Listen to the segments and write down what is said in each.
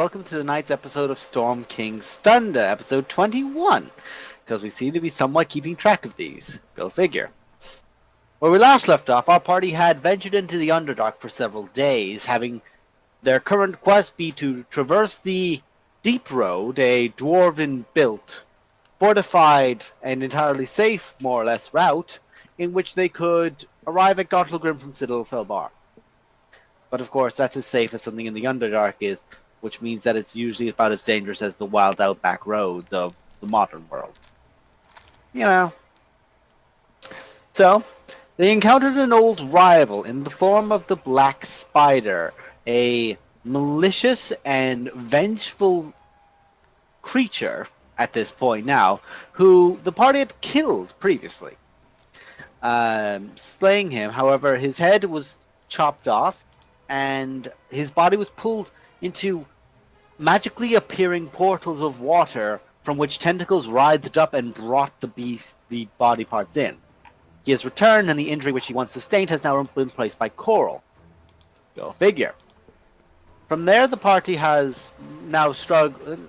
welcome to tonight's episode of Storm King's Thunder, episode 21, because we seem to be somewhat keeping track of these. Go figure. Where we last left off, our party had ventured into the Underdark for several days, having their current quest be to traverse the Deep Road, a dwarven-built, fortified, and entirely safe, more or less, route, in which they could arrive at Gauntlgrim from Citadel Felbar. But of course, that's as safe as something in the Underdark is, which means that it's usually about as dangerous as the wild outback roads of the modern world. You know. So, they encountered an old rival in the form of the Black Spider, a malicious and vengeful creature at this point now, who the party had killed previously. Slaying him, however, his head was chopped off, and his body was pulled into magically appearing portals of water from which tentacles writhed up and brought the body parts in. He has returned, and the injury which he once sustained has now been replaced by coral. Go figure. From there, the party has now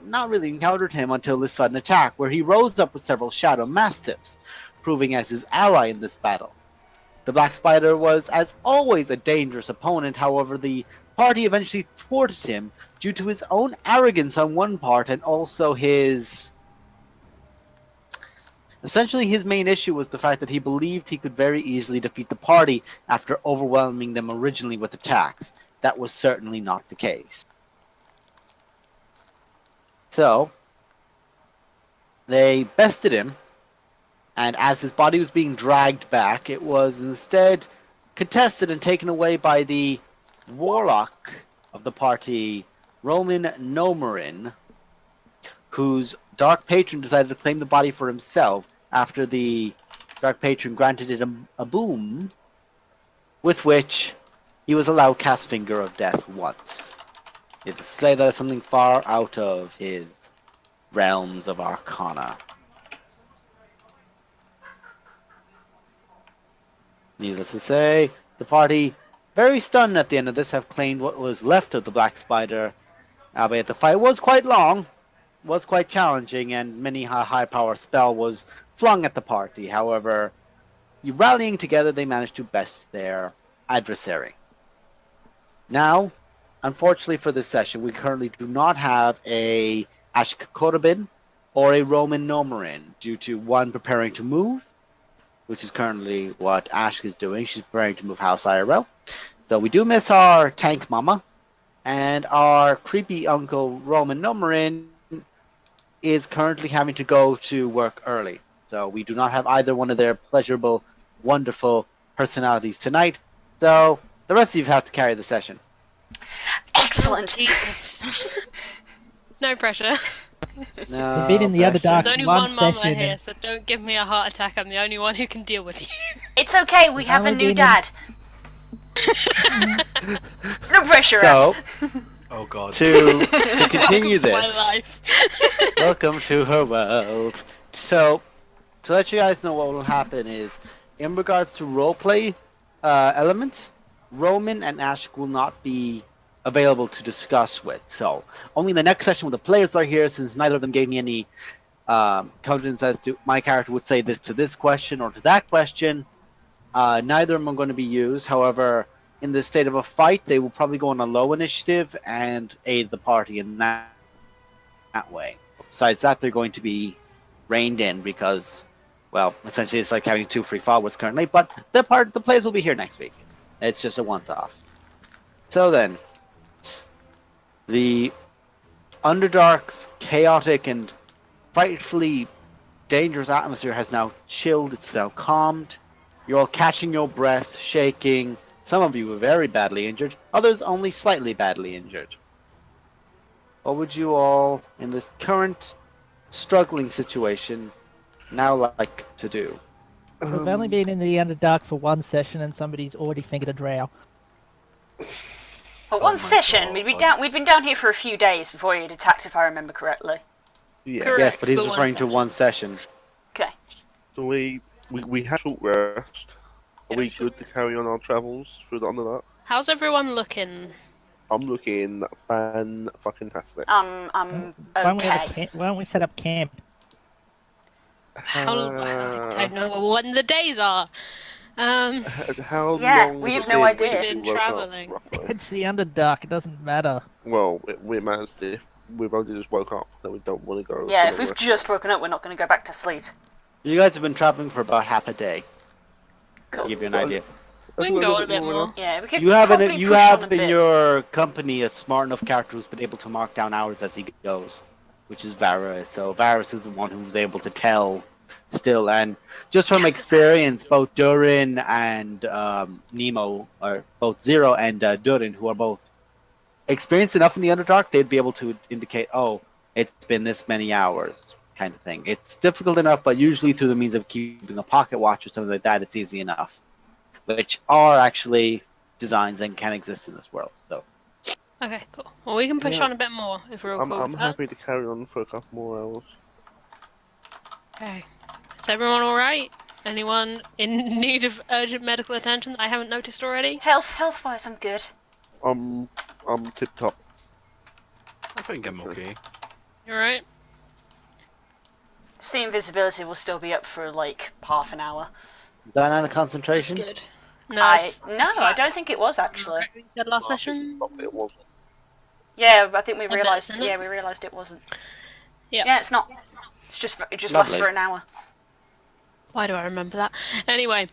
not really encountered him until this sudden attack, where he rose up with several shadow mastiffs, proving as his ally in this battle. The Black Spider was, as always, a dangerous opponent. However, the party eventually thwarted him due to his own arrogance on one part, and also essentially his main issue was the fact that he believed he could very easily defeat the party after overwhelming them originally with attacks. That was certainly not the case. So, they bested him, and as his body was being dragged back, it was instead contested and taken away by the warlock of the party, Roman Nomarin, whose Dark Patron decided to claim the body for himself after the Dark Patron granted it a boon, with which he was allowed cast Finger of Death once. You have to say that is something far out of his realms of Arcana. Needless to say, the party, very stunned at the end of this, have claimed what was left of the Black Spider, albeit the fight was quite long, was quite challenging, and many high-power spell was flung at the party. However, rallying together, they managed to best their adversary. Now, unfortunately for this session, we currently do not have a Ashk Korobin or a Roman Nomarin, due to one preparing to move, which is currently what Ashk is doing. She's preparing to move House IRL. So we do miss our tank mama, and our creepy uncle Roman Nomarin is currently having to go to work early. So we do not have either one of their pleasurable, wonderful personalities tonight. So the rest of you have to carry the session. Excellent. No pressure. No, We've been in the pressure. Underdark There's only one one mama session. here, so don't give me a heart attack. I'm the only one who can deal with you. It's okay, we have a only new been dad. No pressure, So, Oh god. to continue My this, life. welcome to her world. So, to let you guys know what will happen is, in regards to roleplay elements, Roman and Ashk will not be available to discuss with. So, only the next session when the players are here, since neither of them gave me any confidence as to my character would say this to this question or to that question. Neither of them are going to be used. However, in the state of a fight, they will probably go on a low initiative and aid the party in that way. Besides that, they're going to be reined in because, well, essentially it's like having 2 free followers currently. But the players will be here next week. It's just a once-off. So then, the Underdark's chaotic and frightfully dangerous atmosphere has now chilled. It's now calmed. You're all catching your breath, shaking. Some of you were very badly injured, others only slightly badly injured. What would you all, in this current struggling situation, now like to do? We've only been in the Underdark for one session and somebody's already fingered a drow. For one my session, God. we'd been down here for a few days before he'd attacked, if I remember correctly. Yeah. Correct. Yes, but he's but one referring to session. one session. Okay. So we had short rest. Are Yeah, we sure. good to carry on our travels through the Underdark? How's everyone looking? I'm looking fan-fucking-tastic. I'm Why don't we have a okay. why don't we set up camp? I don't know when the days are. How Yeah, long we has have it no been idea. since Been you woke travelling. up, roughly? It's the Underdark. It doesn't matter. Well, it matters if we've only just woke up, then we don't want to go. Yeah, for if the we've rest just of it. woken up, we're not going to go back to sleep. You guys have been traveling for about half a day. Cool. To give you an idea. We can go on a bit more. Yeah, we could You have probably you push have on a in bit. your company a smart enough character who's been able to mark down hours as he goes, which is Varus. So Varus is the one who's able to tell still, and just from experience, both Durin and Nemo, or both Zero and Durin, who are both experienced enough in the Underdark, they'd be able to indicate, oh, it's been this many hours, kind of thing. It's difficult enough, but usually through the means of keeping a pocket watch or something like that, it's easy enough. Which are actually designs and can exist in this world. So Okay, cool. Well, we can push Yeah. on a bit more if we're all cool I'm with that. happy to carry on for a couple more hours. Okay. Is everyone alright? Anyone in need of urgent medical attention that I haven't noticed already? Health-wise, I'm good. I'm tip top. I think I'm okay. You alright? See, invisibility will still be up for like half an hour. is that not a concentration? Good. No, it's I don't think it was actually. we said last session. It was. Yeah, I think we bet realised. it's in it. Yeah, we realised it wasn't. Yeah. Yeah, it's not. It's just it just lasts Lovely. for an hour. Why do I remember that? Anyway.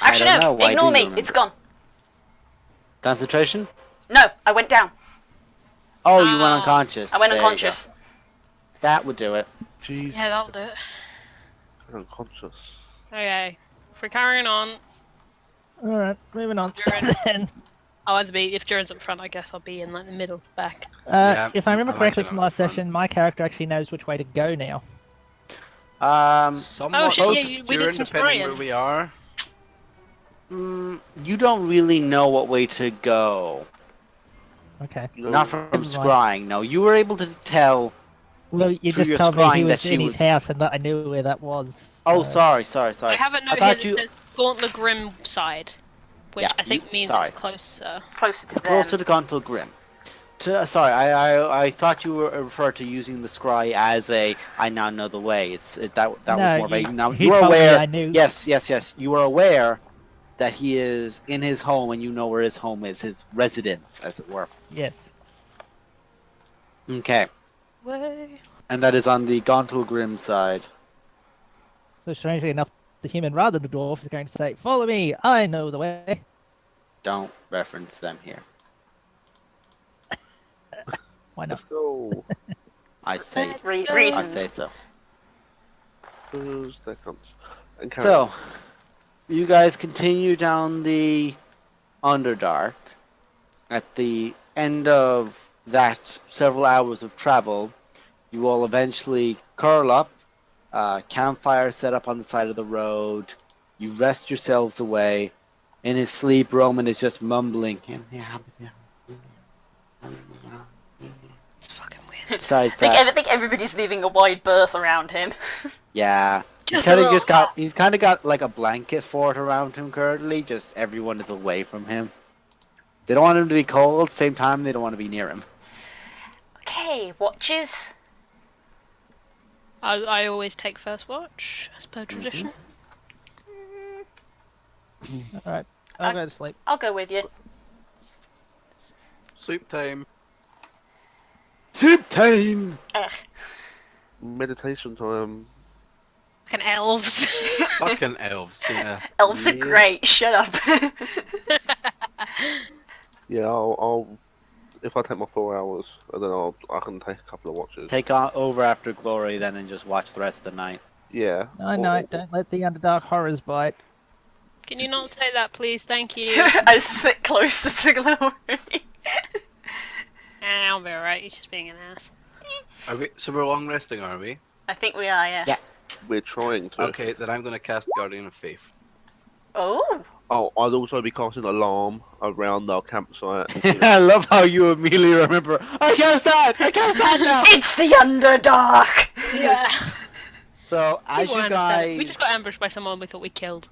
Actually, don't know. no. Why Ignore do me. you remember? It's gone. Concentration? No, I went down. Oh, you went Ah. unconscious. I went There you go. unconscious. That would do it. Jeez, Yeah, that'll do it. I'm unconscious. Okay. If we're carrying on, All right, moving on. Durin. Then, I'll either be, if Durin's up front, I guess I'll be in like the middle to back. Yeah, if I remember I correctly imagine from I'm last front. session, my character actually knows which way to go now. Somewhat Oh shit, both yeah, we did some depending scrying. where we are. You don't really know what way to go. Okay. Not from Never mind. scrying. No, you were able to tell. Well, you Through just your told me he scrying that was she in his was- house and that I knew where that was. Oh, so- sorry. I have a note here thought that you says Gauntlet Grim side, which Yeah, I think means sorry. it's closer. Closer to them. closer to Gontal Grim. Sorry, I thought you were referred to using the scry as a I now know the way. That was No, more vague. Now he you are told me aware. I knew. Yes. You are aware that he is in his home, and you know where his home is, his residence, as it were. Yes. Okay, Way. and that is on the Gontal Grim side. So strangely enough, the human rather than the dwarf is going to say, "Follow me. I know the way." Don't reference them here. Why not? Let's go. I say, Let's Re- go. I say reasons. so. There comes. And carry So, on. you guys continue down the Underdark. At the end of that several hours of travel, you all eventually curl up, campfire set up on the side of the road, you rest yourselves away. In his sleep, Roman is just mumbling. It's fucking weird. Besides I that, think everybody's leaving a wide berth around him. yeah. Just a little- He's kind of got like a blanket fort around him currently. Just everyone is away from him. They don't want him to be cold. Same time, they don't want to be near him. Okay, watches. I always take first watch, as per tradition. All right, I'll go to sleep. I'll go with you. Soup time. Soup time. Ugh. Meditation time. Fucking elves. Fucking elves, yeah. Elves are Yeah. great. Shut up. Yeah, I'll if I take my 4 hours, and then I can take a couple of watches. Take over after Glory then and just watch the rest of the night. Yeah. No, don't let the Underdark horrors bite. Can you not say that, please? Thank you. I sit closer to Glory. I'll be alright. He's just being an ass. So we're long resting, are we? I think we are. Yes. Yeah. We're trying to. Okay, then I'm gonna cast Guardian of Faith. Oh. Oh, I'd also be casting alarm around our campsite. I love how you immediately remember. I cast that now. It's the Underdark. Yeah. So as People you understand. guys, We just got ambushed by someone we thought we killed.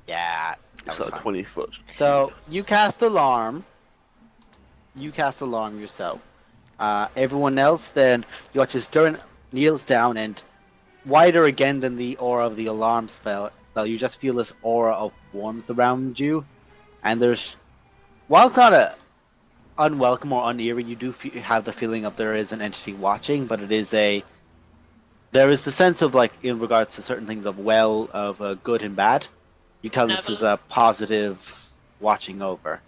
yeah. that It's was like fun. 20 foot. So you cast alarm, You cast alarm yourself. Everyone else then, you watch as Durin kneels down and wider again than the aura of the alarm spell, you just feel this aura of warmth around you. And while it's not unwelcome or uneasy, you do have the feeling of there is an entity watching, but there is the sense of like in regards to certain things of good and bad. You tell this is Benevolent. a positive watching over.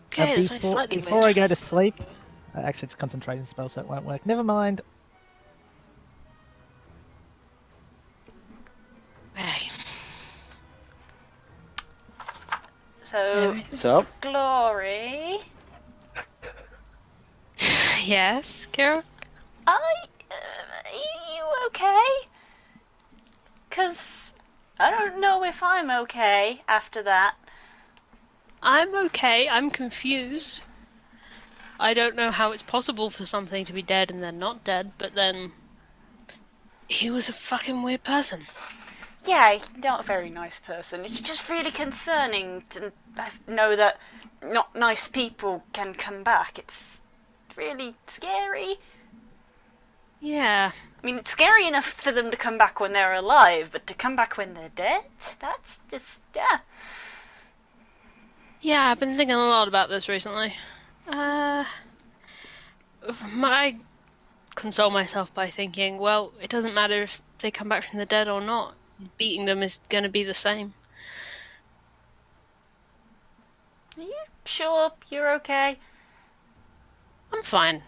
Okay, that's my slightly before mood. I go to sleep, actually it's a concentration spell, so it won't work. Never mind. Hey. So, So, Glory, Yes, Kira? are you okay? 'Cause I don't know if I'm okay after that. I'm okay. I'm confused. I don't know how it's possible for something to be dead and then not dead, but then he was a fucking weird person. Yeah, he's not a very nice person. It's just really concerning to know that not nice people can come back. It's really scary. Yeah. I mean, it's scary enough for them to come back when they're alive, but to come back when they're dead? That's just, yeah. Yeah, I've been thinking a lot about this recently. I console myself by thinking, well, it doesn't matter if they come back from the dead or not. Beating them is going to be the same. Are you sure you're okay? I'm fine.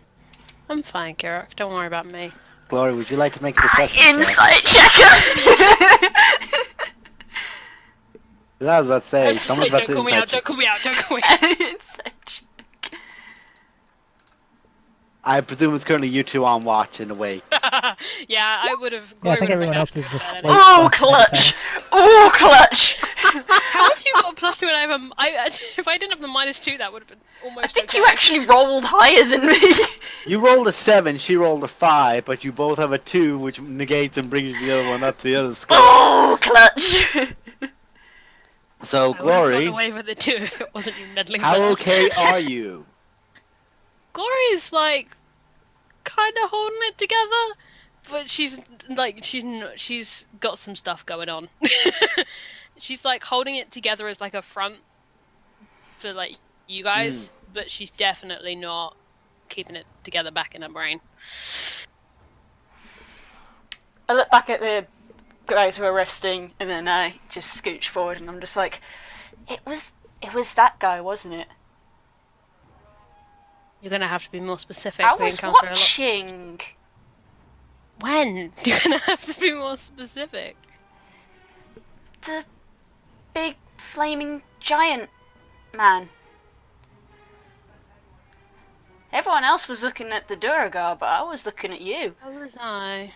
I'm fine, Kirak. Don't worry about me. Glory, would you like to make a deception check? Insight checker! I was about to say, I was just someone's like, about don't to call me insight out, check. don't call me out, don't call me out. Insight check. I presume it's currently you two on watch in a way. Yeah, I would have. Yeah, I Glory think would have been everyone else after is me just for that asleep. anyway. Oh, clutch! Oh, clutch! How have you got a +2 and I have a... if I didn't have the -2, that would have been almost I think okay. you actually rolled higher than me. You rolled a 7, she rolled a 5, but you both have a 2, which negates and brings the other one up to the other score. Oh, clutch! So, I would have Glory, gotten away with it too if it wasn't you meddling how there. okay are you? Glory's like kind of holding it together, but she's got some stuff going on. She's like holding it together as like a front for like you guys, but she's definitely not keeping it together back in her brain. I look back at the guys who are resting, and then I just scooch forward, and I'm just like, it was that guy, wasn't it? You're gonna have to be more specific. I We was encounter a lot. watching. When? You're gonna have to be more specific. The big flaming giant man. Everyone else was looking at the Duragar, but I was looking at you. How was I?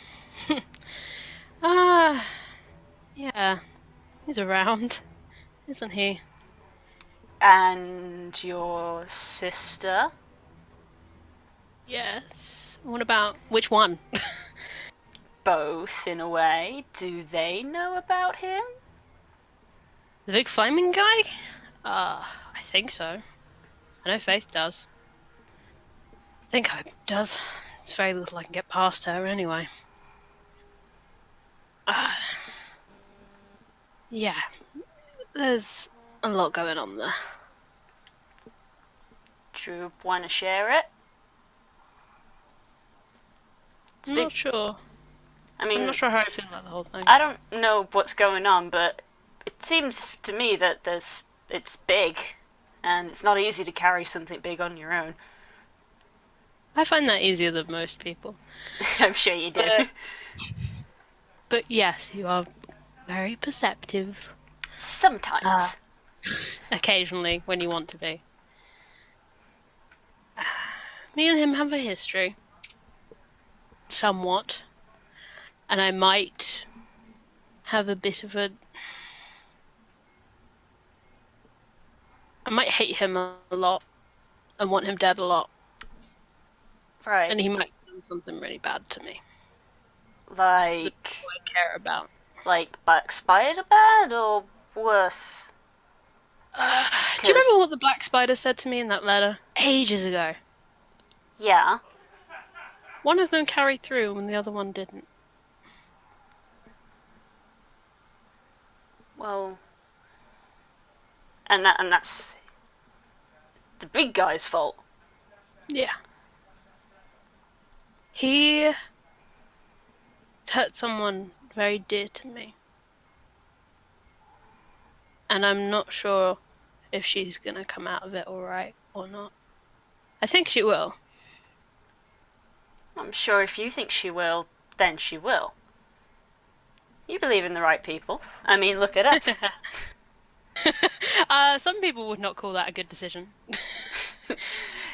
Yeah. He's around, isn't he? And your sister? Yes. What about which one? Both, in a way. Do they know about him? The big flaming guy? I think so. I know Faith does. I think Hope does. It's very little I can get past her anyway. Yeah. There's a lot going on there. Do you want to share it? I'm not sure. I mean, I'm not sure how I feel about the whole thing. I don't know what's going on, but it seems to me that it's big, and it's not easy to carry something big on your own. I find that easier than most people. I'm sure you do. But yes, you are very perceptive. Sometimes. Occasionally, when you want to be. Me and him have a history. Somewhat. And I might have a bit of a... I might hate him a lot and want him dead a lot. Right. And he might have done something really bad to me. Like, Who I care about. like Black Spider bad or worse? Do you remember what the Black Spider said to me in that letter? Ages ago. Yeah. One of them carried through and the other one didn't. Well, and that's the big guy's fault. Yeah. He hurt someone very dear to me. And I'm not sure if she's gonna come out of it alright or not. I think she will. I'm sure if you think she will, then she will. You believe in the right people. I mean, look at us. Some people would not call that a good decision.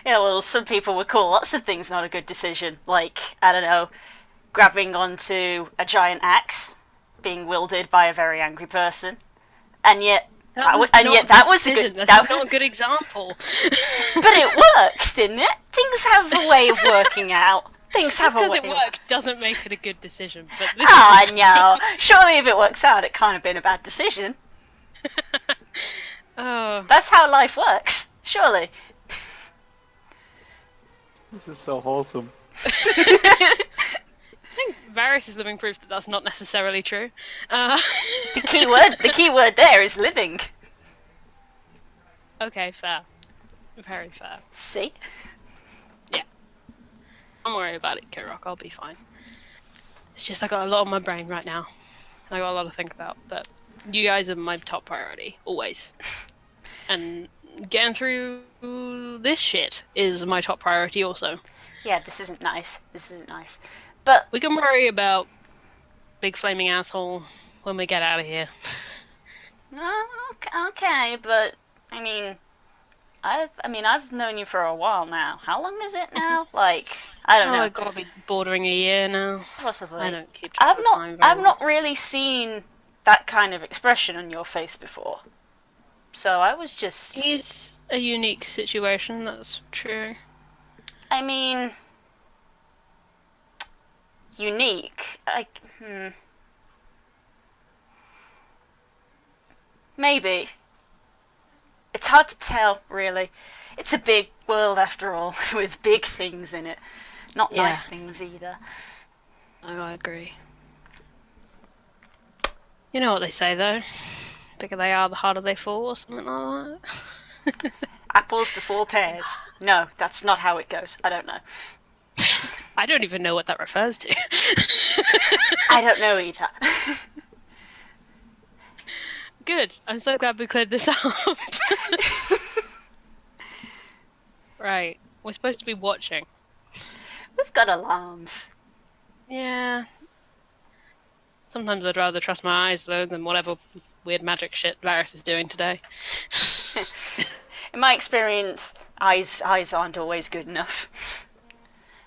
Yeah, well, some people would call lots of things not a good decision. Like, I don't know, grabbing onto a giant axe, being wielded by a very angry person. And yet, that was a good. That's not a good example. But it works, didn't it? Things have a way of working out. Things have a way. Because it worked doesn't make it a good decision. But this no. Surely if it works out, it can't have been a bad decision. Oh. That's how life works. Surely. This is so wholesome. I think Varys is living proof that that's not necessarily true. The key word there is living. Okay, fair. Very fair. See? Don't worry about it, Kirok. I'll be fine. It's just I got a lot on my brain right now. I got a lot to think about, but you guys are my top priority, always. And getting through this shit is my top priority also. Yeah, this isn't nice. But we can worry about big flaming asshole when we get out of here. Okay, but I've known you for a while now. How long is it now? Like, I don't know. I gotta be bordering a year now. Possibly. I don't keep track of time very I've well. not really seen that kind of expression on your face before. So I was just. It's a unique situation, that's true. I mean, unique. Maybe. It's hard to tell, really. It's a big world, after all, with big things in it. Not nice things either. I agree. You know what they say, though? The bigger they are, the harder they fall, or something like that. Apples before pears. No, that's not how it goes. I don't know. I don't even know what that refers to. I don't know either. Good. I'm so glad we cleared this up. Right. We're supposed to be watching. We've got alarms. Yeah. Sometimes I'd rather trust my eyes, though, than whatever weird magic shit Varys is doing today. In my experience, eyes aren't always good enough.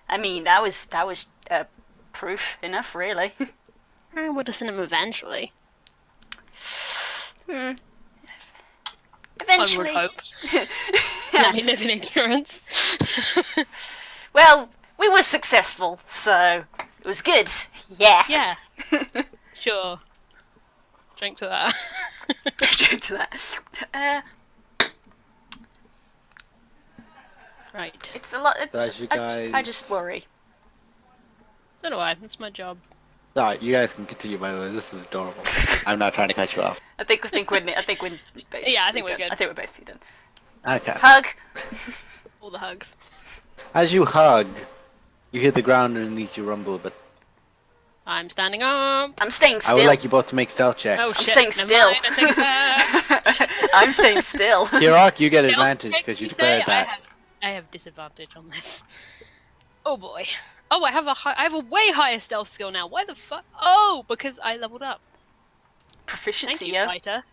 I mean, that was proof enough, really. I would have seen him eventually. Eventually. I would hope. Let me live in ignorance. Well, we were successful, so it was good. Yeah. Yeah. Sure. Drink to that. Drink to that. Right. It's a lot. So as you guys... I just worry. So do I. That's my job. Alright, you guys can continue, by the way. This is adorable. I'm not trying to cut you off. I think we're basically Yeah, I think we're done. good. I think we're basically done. Okay. Hug. All the hugs. As you hug, you hear the ground underneath you rumble a bit. I'm standing up. I'm staying I still. would like you both to make stealth checks. Oh shit. staying never still. mind, I take it back. I'm staying still. Kirok, you get Stealth advantage check, because you you declared say? that. I have disadvantage on this. Oh boy. Oh, I have a way higher stealth skill now. Why the fuck? Oh, because I leveled up. Proficiency, Thank you, yeah. fighter.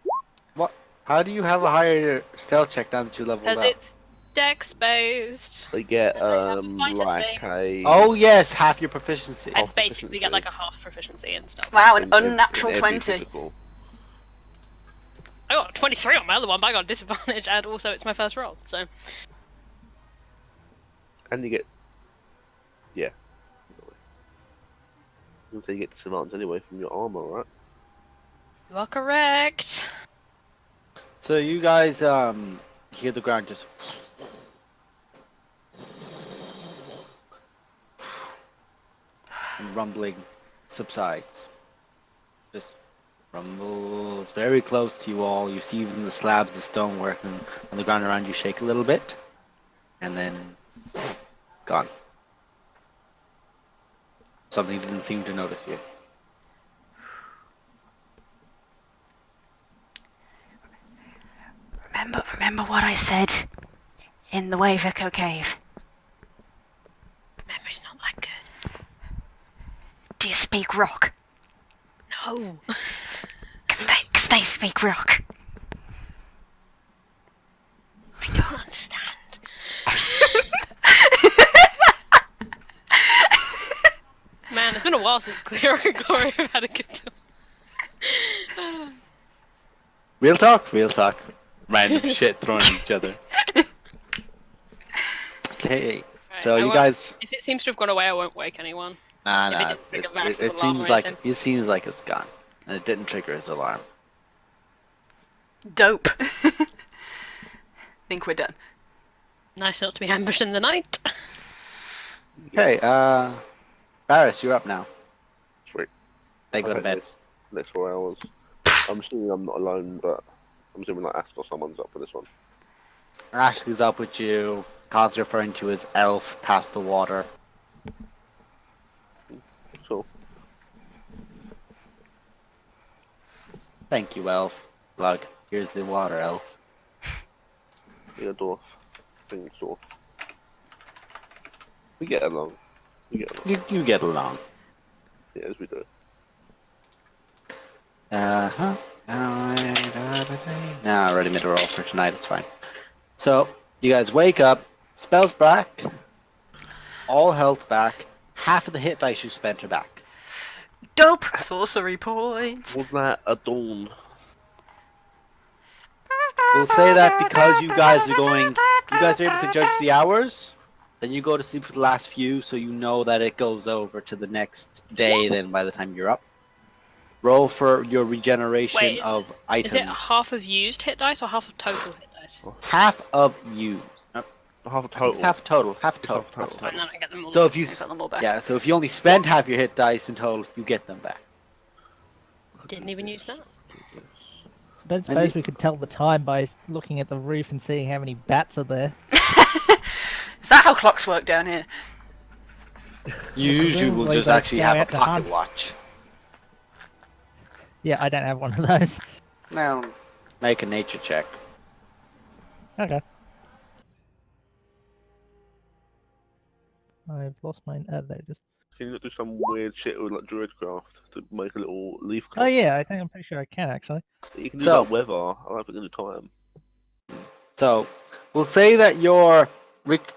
What? How do you have a higher stealth check now that you leveled Because up? it's dex based. They get have a fighter like a Oh yes, half your proficiency. I Half basically get proficiency. like a half proficiency and stuff. Wow, an in ev- unnatural in every 20. physical. I got 23 on my other one, but I got a disadvantage, and also it's my first roll, so. And you get so you get disadvantage anyway from your armor, right? You are correct. So you guys hear the ground just and rumbling subsides. Just rumbles very close to you all. You see even the slabs of stonework on the ground around you shake a little bit, and then gone. Something didn't seem to notice you. Remember what I said in the Wave Echo Cave? Memory's not that good. Do you speak rock? No. Cause they speak rock. I don't understand. Man, it's been a while since Clear and Glory have had a good time. Real talk, real talk. Random shit thrown at each other. Okay, Right, so I you won't- guys. If it seems to have gone away, I won't wake anyone. Nah, If it nah. didn't trigger Max's It alarm seems or like anything. it's gone, and it didn't trigger his alarm. Dope. Think we're done. Nice not to be ambushed in the night. Okay, Barris, you're up now. Sweet. They go to Okay, bed. Next 4 hours. I'm assuming I'm not alone, but I'm assuming like Ask or someone's up for this one. Ashley's up with you. Khan's referring to his elf past the water. So Thank you, elf. Lug, here's the water, elf. yeah, dwarf. Thing dwarf. We get along. You get along. Yeah, as we do. Uh-huh. Nah, I already made a roll for tonight, it's fine. So, you guys wake up, spells back, all health back, half of the hit dice you spent are back. Dope. Sorcery points. Was that a dawn? We'll say that because you guys are able to judge the hours, then you go to sleep for the last few, so you know that it goes over to the next day then by the time you're up. Roll for your regeneration Wait, of Is items. it half of used hit dice or half of total hit dice? Half of you. Half a I think total. it's half a total. Half a It's total. half a Half a total. Right, total. then I get them all. So if you I got them all back. yeah, so if you only spend half your hit dice in total, you get them back. Didn't even use that. I don't suppose we could tell the time by looking at the roof and seeing how many bats are there. Is that how clocks work down here? You usually will presumably just they actually go have a out to pocket hunt. watch. Yeah, I don't have one of those. Now, make a nature check. Okay. I've lost mine. There it is. Can you not do some weird shit with like Druidcraft to make a little leaf Oh clock? yeah, I think I'm pretty sure I can actually. You can do So- that weather. I don't think you can do time. So, we'll say that your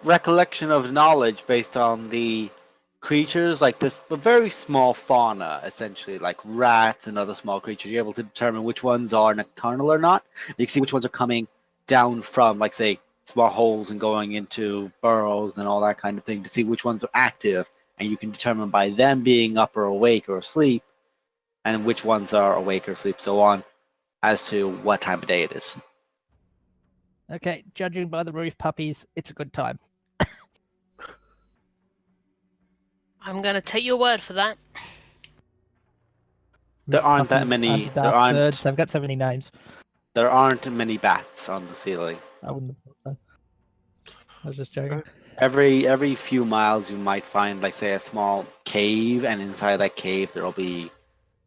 recollection of knowledge based on the creatures, like this, the very small fauna, essentially, like rats and other small creatures, you're able to determine which ones are nocturnal or not. You can see which ones are coming down from, like, say, small holes and going into burrows and all that kind of thing to see which ones are active. And you can determine by them being up or awake or asleep, and which ones are awake or asleep, so on, as to what time of day it is. Okay, judging by the roof puppies, it's a good time. I'm gonna take your word for that. There Roof aren't that puppies, many. Underdark There aren't. birds. They've got so many names. There aren't many bats on the ceiling. I wouldn't have thought so. I was just joking. Every few miles, you might find, like, say, a small cave, and inside that cave there will be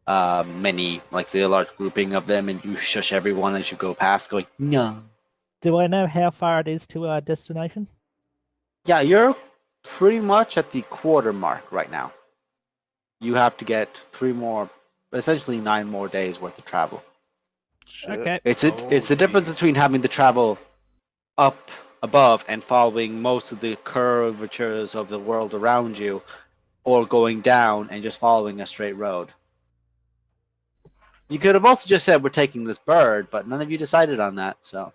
many, like, say, a large grouping of them, and you shush everyone as you go past, going, no. Do I know how far it is to our destination? Yeah, you're pretty much at the quarter mark right now. You have to get 3 more, essentially 9 more days worth of travel. Shit. Okay. It's the Oh, difference geez. between having to travel up above and following most of the curvatures of the world around you, or going down and just following a straight road. You could have also just said we're taking this bird, but none of you decided on that, so.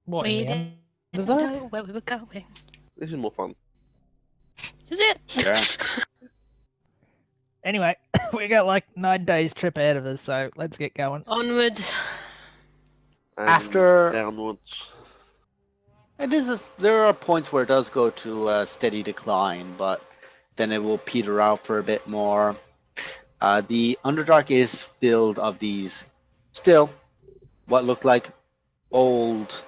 What, We in the didn't Underdark? know where we were going. This is more fun. Is it? Sure. Anyway, we got like 9 days trip ahead of us, so let's get going. Onwards. And After downwards. there are points where it does go to a steady decline, but then it will peter out for a bit more. The Underdark is filled of these still what look like old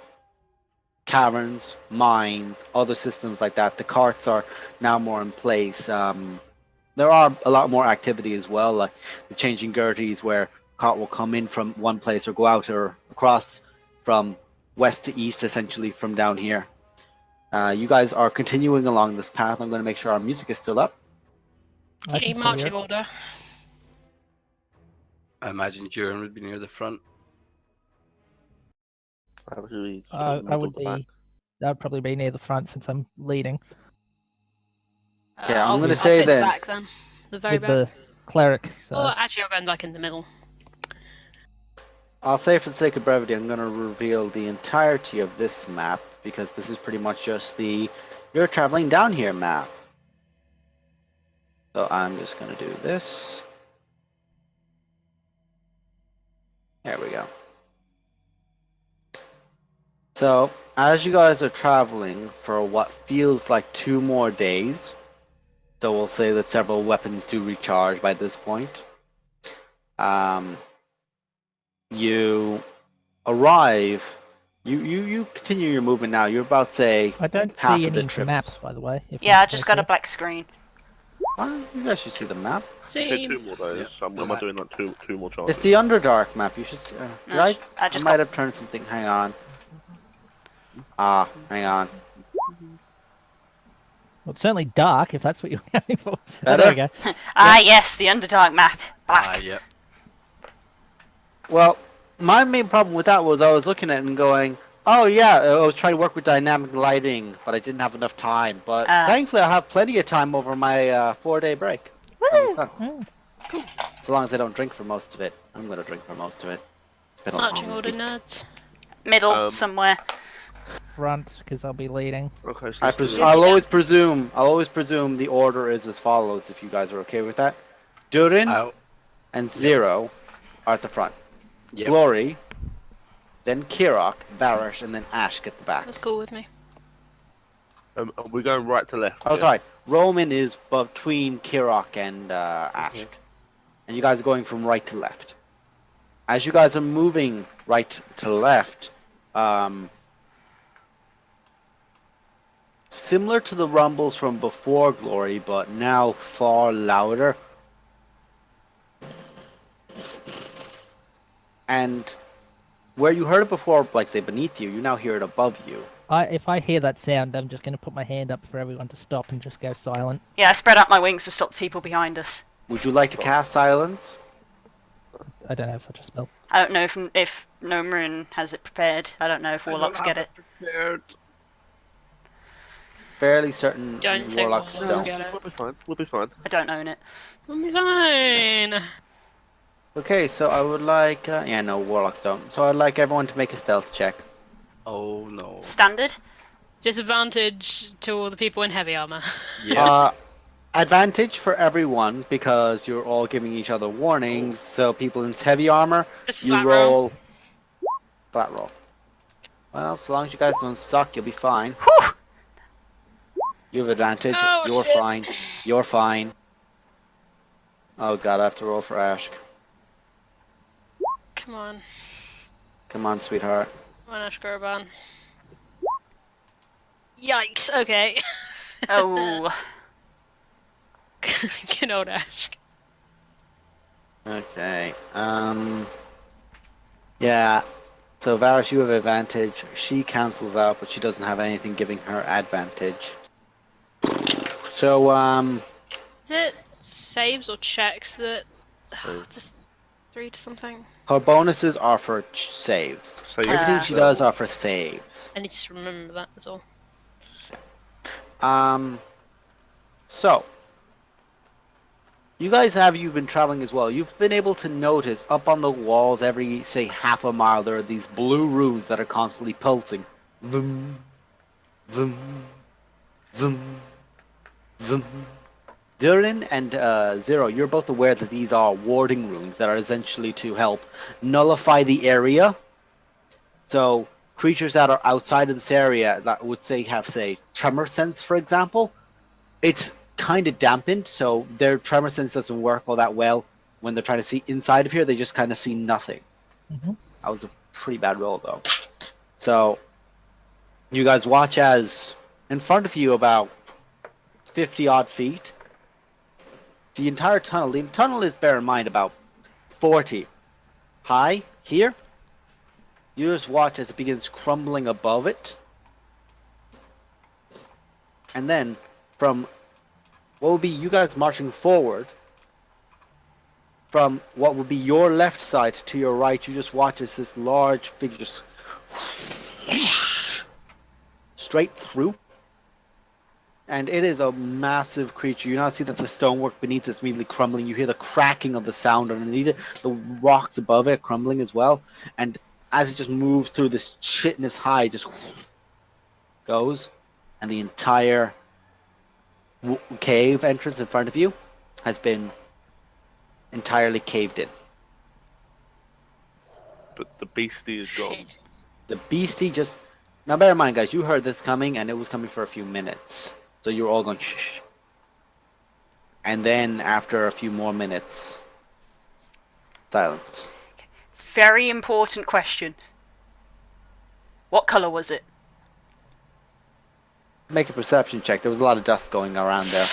caverns, mines, other systems like that. The carts are now more in place. There are a lot more activity as well, like the changing gerties where cart will come in from one place or go out or across from west to east, essentially from down here. You guys are continuing along this path. I'm going to make sure our music is still up. I Any can still hear marching it. order? I imagine Duran would be near the front. Actually, I would be. That would probably be near the front since I'm leading Okay, I'm I'll, gonna I'll say take the then- back then. The very with back. the cleric. So Oh, actually, I'll go like in the middle. I'll say for the sake of brevity, I'm going to reveal the entirety of this map because this is pretty much just the you're traveling down here map. So I'm just going to do this. There we go. So as you guys are traveling for what feels like 2 more days, so we'll say that several weapons do recharge by this point. You arrive. You continue your movement now. You're about say I don't half see of the any trip. maps, by the way. If Yeah, I that's just got a okay. black screen. Well, you guys should see the map. Say Same. 2 more days. Am I doing like two more charges? It's the Underdark map. You should. No, Right? I I just might got. have turned something. Hang on. Hang on. Well, it's certainly dark if that's what you're going for. Oh, Better? there we go. Yes, the Underdark map. Black. Yep. Well, my main problem with that was I was looking at it and going, "Oh yeah," I was trying to work with dynamic lighting, but I didn't have enough time. But thankfully, I have plenty of time over my 4-day break. Woo! Oh, As long as I don't drink for most of it. I'm gonna drink for most of it. It's been a Marching long order, week. nerds. Middle, somewhere. front, because I'll be leading. Okay, so this is- I'll always presume the order is as follows. If you guys are okay with that, Durin Out. and Zero are at the front. Yep. Glory, then Kirok, Barish, and then Ash at the back. That's cool with me. are we going right to left? Oh, yeah? sorry. Roman is between Kirok and Ash. And you guys are going from right to left. As you guys are moving right to left, similar to the rumbles from before Glory, but now far louder. And where you heard it before, like say beneath you, you now hear it above you. If I hear that sound, I'm just going to put my hand up for everyone to stop and just go silent. Yeah, I spread out my wings to stop the people behind us. Would you like to cast silence? I don't have such a spell. I don't know if Nomarin has it prepared. I don't know if warlocks get it. Prepared. Fairly certain Don't think warlocks warlocks don't. get it. We'll be fine. We'll be fine. I don't own it. We'll be fine. Okay, so I would like... yeah, no, warlocks don't. So I'd like everyone to make a stealth check. Oh no. Standard. Disadvantage to all the people in heavy armor. Yeah. Advantage for everyone because you're all giving each other warnings. So people in heavy armor, Just you flat roll... Flat roll. Well, so long as you guys don't suck, you'll be fine. Whew! You have advantage. Oh, You're shit. fine. You're fine. Oh god, I have to roll for Ash. Come on. Come on, sweetheart. Come on, Ash Gurban. Yikes, okay. Oh. Good old Ash. Okay. Yeah. So Varus, you have advantage. She cancels out, but she doesn't have anything giving her advantage. So Is it saves or checks that Saves. just 3 to something? her bonuses are for saves. So you Everything she does are for saves. I need to remember that as well. So you guys you've been traveling as well. You've been able to notice up on the walls every say half a mile there are these blue runes that are constantly pulsing. Vroom, vroom, vroom, vroom. Durin and Zero, you're both aware that these are warding runes that are essentially to help nullify the area So creatures that are outside of this area that would have tremor sense, for example, it's kind of dampened, so their tremor sense doesn't work all that well when they're trying to see inside of here. They just kind of see nothing. Mhm. That was a pretty bad roll, though. So you guys watch as in front of you, about 50 odd feet, the entire tunnel. The tunnel is, bear in mind, about 40 high here. You just watch as it begins crumbling above it. And then from what will be you guys marching forward, from what will be your left side to your right, you just watch as this large figure just straight through. And it is a massive creature. You now see that the stonework beneath is immediately crumbling. You hear the cracking of the sound underneath it, the rocks above it crumbling as well. And as it just moves through this chitinous hide, just goes, and the entire cave entrance in front of you has been entirely caved in. But the beastie is gone. Shit. The beastie just... Now bear in mind, guys, you heard this coming, and it was coming for a few minutes. So you were all going shh. And then after a few more minutes, silence. Very important question. What colour was it? Make a perception check. There was a lot of dust going around there.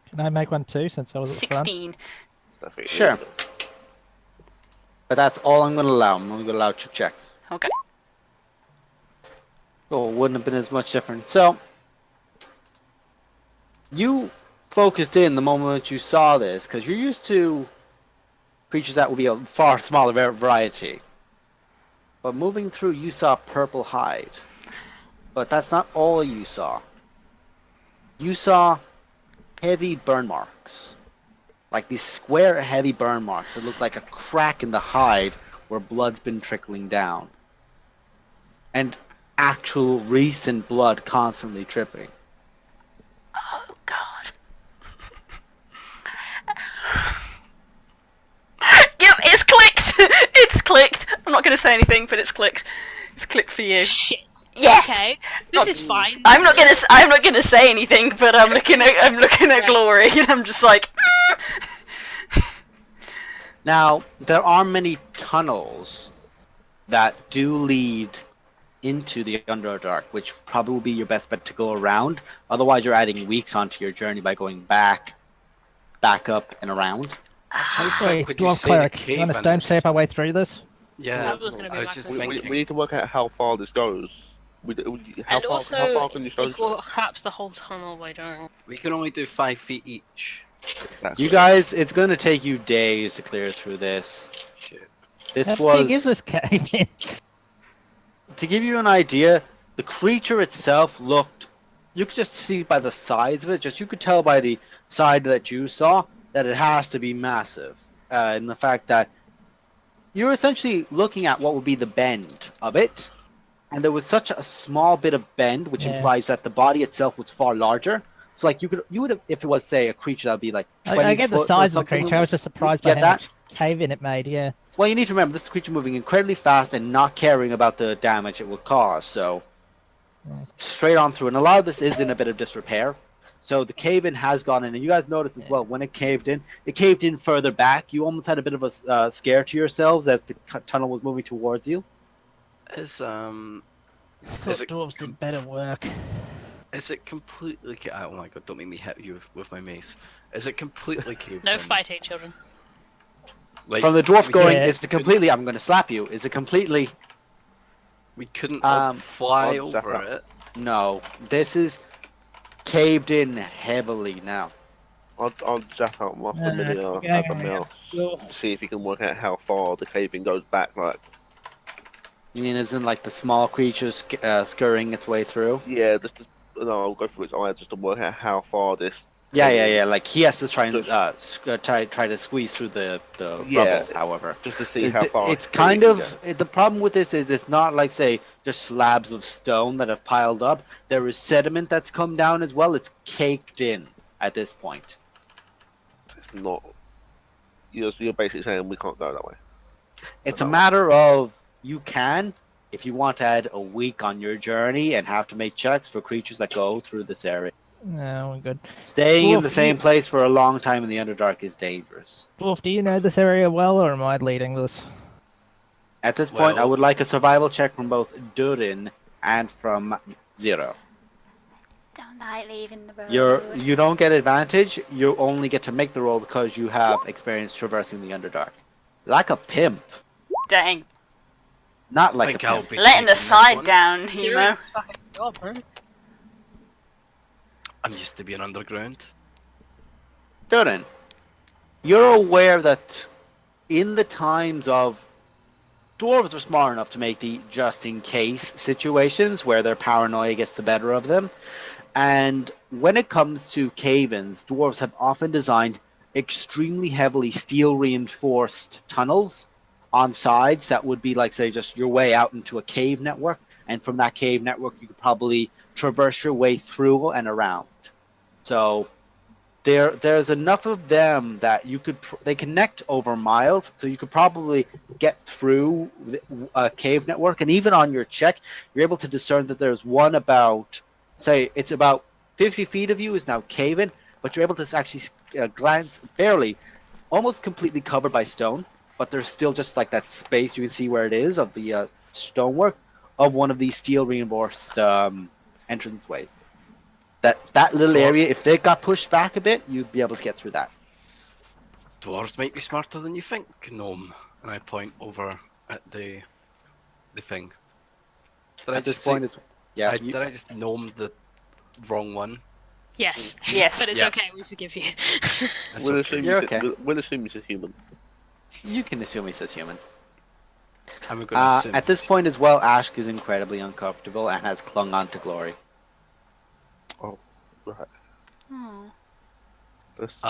Can I make one too, since I was at the front? 16. Definitely. Sure. But that's all I'm going to allow. I'm only going to allow 2 checks. Okay. So it wouldn't have been as much different. So, you focused in the moment that you saw this, because you're used to creatures that will be a far smaller variety. But moving through, you saw purple hide. But that's not all you saw. You saw heavy burn marks. Like these square, heavy burn marks that look like a crack in the hide where blood's been trickling down. And actual recent blood constantly dripping. Oh, God. Yep, it's clicked! It's clicked! I'm not going to say anything, but it's clicked. It's clicked for you. Shit. Yeah. Okay. This is fine. I'm not gonna say anything, but I'm looking at Glory, and I'm just like. Now, there are many tunnels that do lead into the Underdark, which probably will be your best bet to go around. Otherwise, you're adding weeks onto your journey by going back up, and around. Hopefully, Would you Dwarf say the Cleric, cave you want to stone enders- shape our way through this? Yeah, That was gonna be I was my just question. thinking. We need to work out how far this goes. How And far also, can you stone if we'll collapse the whole tunnel by doing... We can only do 5 feet each. That's You it. guys, it's going to take you days to clear through this. Shit. This How was... big is this cave? To give you an idea, the creature itself looked... You could just see by the size of it, you could tell by the side that you saw, that it has to be massive. And the fact that you're essentially looking at what would be the bend of it, and there was such a small bit of bend, which Yeah. implies that the body itself was far larger. So, like, you would have, if it was, say, a creature that would be like 20 I get the foot or size of the something, creature. I was just surprised by get how that? much cave-in it made. Yeah. Well, you need to remember, this creature moving incredibly fast and not caring about the damage it would cause, so Yeah. straight on through. And a lot of this is in a bit of disrepair. So the cave-in has gone in, and you guys noticed as well, when it caved in further back. You almost had a bit of a scare to yourselves as the tunnel was moving towards you. Is I thought it dwarves did better work. is it completely? Oh my god! Don't make me hit you with my mace. Is it completely caved No in? fighting, children. Like, From the dwarf we going, Yeah. is it completely, I'm going to slap you, is it completely, We couldn't fly I'll zap over out. it. no, this is caved in heavily now. I'll zap out my familiar yeah, as a yeah. mouse. Sure. See if you can work out how far the caving goes back. Like, You mean as in like the small creatures scurrying its way through? yeah, no, I'll go through its eyes just to work out how far this. Yeah. Like he has to try and Just- try to squeeze through the Yeah. rubble. However, Just to see how far. it's kind of the problem with this is it's not like say just slabs of stone that have piled up. There is sediment that's come down as well. It's caked in at this point. It's not. you're basically saying we can't go that way. It's a that way. matter of you can, if you want to add a week on your journey and have to make checks for creatures that go through this area. No, we're good. Staying in Dwarf, the same place for a long time in the Underdark is dangerous. Dwarf, do you know this area well, or am I leading this? At this point, I Well- would like a survival check from both Durin and from Zero. Don't like leaving the road. You don't get advantage. You only get to make the roll because you have experience traversing the Underdark. Like a pimp, Dang. not I like a think I'll pimp. be Letting taking the this side one. down, Zero Hemo. is fucking job, right? I'm used to being underground. Durin, you're aware that in the times of dwarves are smart enough to make the just in case situations where their paranoia gets the better of them. And when it comes to cave-ins, dwarves have often designed extremely heavily steel reinforced tunnels on sides that would be like, say, just your way out into a cave network. And from that cave network, you could probably traverse your way through and around. So there's enough of them that you could they connect over miles, so you could probably get through a cave network. And even on your check, you're able to discern that there's one about, say, it's about 50 feet of you is now cave-in, but you're able to actually glance barely, almost completely covered by stone, but there's still just like that space you can see where it is of the stonework of one of these steel reinforced entranceways. That little area, if they got pushed back a bit, you'd be able to get through that. Dwarves might be smarter than you think, gnome. And I point over at the thing. Did I At this just say- point, it's yeah. did I just gnome the wrong one? Yes. Yes. But it's Yeah. okay, we forgive you. That's We'll okay. assume You're he's okay. we'll assume he's a human. You can assume he's human. I'm gonna assume. At this point as well, Ashk is incredibly uncomfortable and has clung on to Glory. Right. Oh. That's,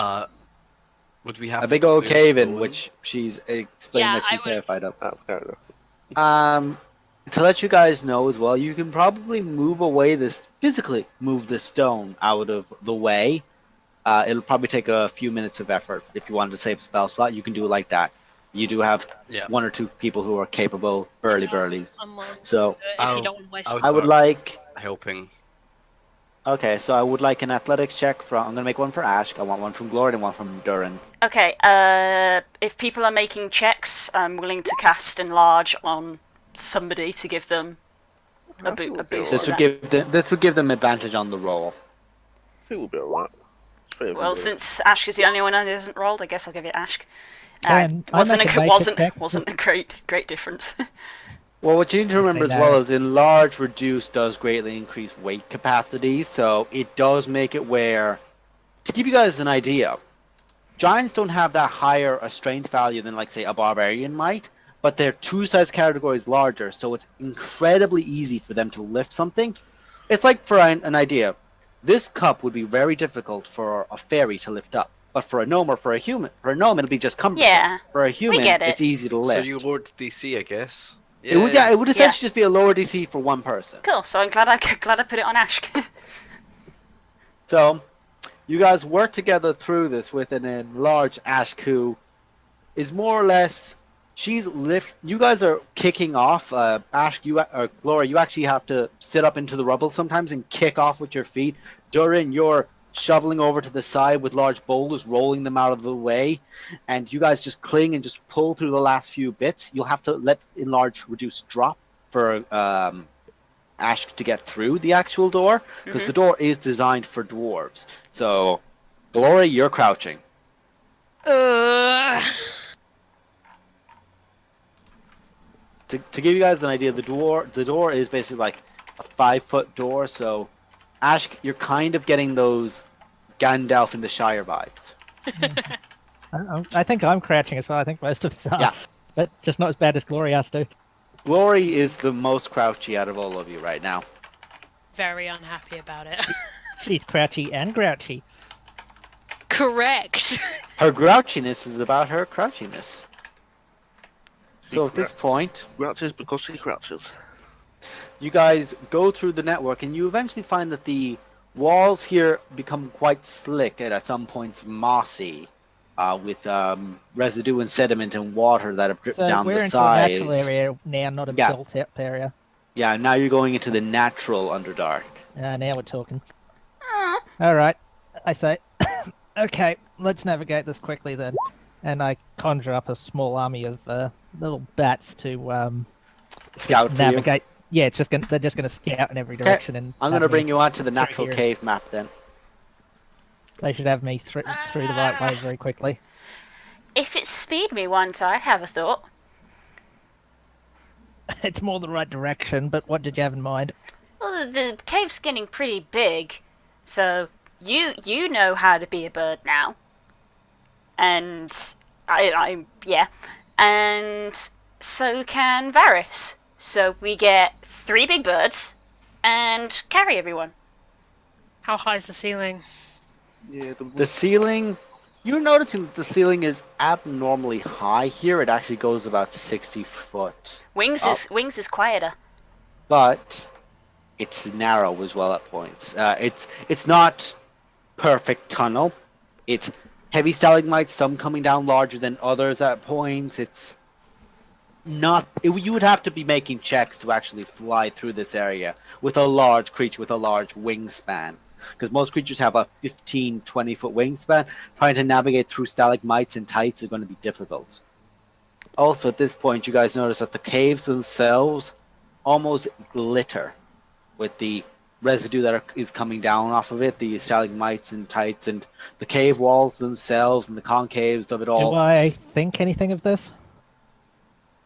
Would we have A to big old clear cave in stone? which she's explaining Yeah, that I she's would've- terrified of. out of character. To let you guys know as well, you can probably move away physically move the stone out of the way. It'll probably take a few minutes of effort. If you wanted to save a spell slot, you can do it like that. You do have Yeah. one or two people who are capable burlies. I'm on. So If I'll- you don't want to waste I'll I would start like. helping. Okay, so I would like an athletics check from. I'm gonna make one for Ashk. I want one from Glory and one from Durin. Okay, if people are making checks, I'm willing to cast Enlarge on somebody to give them a boost This to would that. this would give them advantage on the roll. I think we'll be alright. Well, since Ashk is the only one that hasn't rolled, I guess I'll give it Ashk. Can I wasn't make a a nature wasn't check? wasn't a great difference. Well, what you need to remember as Okay, well now- is enlarge reduce does greatly increase weight capacity, so it does make it where, to give you guys an idea, giants don't have that higher a strength value than, like, say, a barbarian might, but they're two size categories larger, so it's incredibly easy for them to lift something. It's like, for an idea, this cup would be very difficult for a fairy to lift up, but for a gnome or for a gnome it'll be just cumbersome. Yeah, For a human, get it. it's easy to lift. So you lowered DC, I guess. It would essentially just be a lower DC for one person. cool. So I'm glad I put it on Ashk. So, you guys work together through this with an enlarged Ashk who is more or less. You guys are kicking off. Ashk, or Gloria, you actually have to sit up into the rubble sometimes and kick off with your feet. Durin, you're shoveling over to the side with large boulders, rolling them out of the way, and you guys just cling and just pull through the last few bits. You'll have to let enlarge reduce drop for Ash to get through the actual door, because the door is designed for dwarves. So, Glory, you're crouching. To give you guys an idea, the door is basically like a 5-foot door. So, Ash, you're kind of getting those Gandalf in the Shire vibes. I think I'm crouching as well. I think most of us are. Yeah. But just not as bad as Glory has to. Glory is the most crouchy out of all of you right now. Very unhappy about it. She's crouchy and grouchy. Correct. Her grouchiness is about her crouchiness. So at this point, Crouches because she crouches. you guys go through the network and you eventually find that the walls here become quite slick and at some points mossy. with residue and sediment and water that have dripped So down the we're into a natural sides. area now, not a Yeah, built-up area. yeah. Now you're going into the natural Underdark. Now we're talking. Uh, All right, I say. Okay, let's navigate this quickly then. And I conjure up a small army of little bats to just Scout for you. navigate. Yeah, they're just gonna scout in every Okay, direction and I'm have gonna me bring you onto the through natural here. cave map then. They should have me through the right way very quickly. if it speed me once, I'd have a thought. It's more the right direction, but what did you have in mind? Well, the cave's getting pretty big, so you know how to be a bird now, and yeah, and so can Varys. So we get 3 big birds and carry everyone. How high is the ceiling? Yeah, The ceiling, you're noticing that the ceiling is abnormally high here. It actually goes about 60 foot. Wings up. is quieter. But it's narrow as well at points. It's not perfect tunnel. It's heavy stalagmites, some coming down larger than others at points. It's not. You would have to be making checks to actually fly through this area with a large creature with a large wingspan. Because most creatures have a 15, 20-foot wingspan. Trying to navigate through stalagmites and tights is going to be difficult. Also, at this point, you guys notice that the caves themselves almost glitter with the residue that is coming down off of it, the stalagmites and tights, and the cave walls themselves, and the concaves of it Do all. I think anything of this?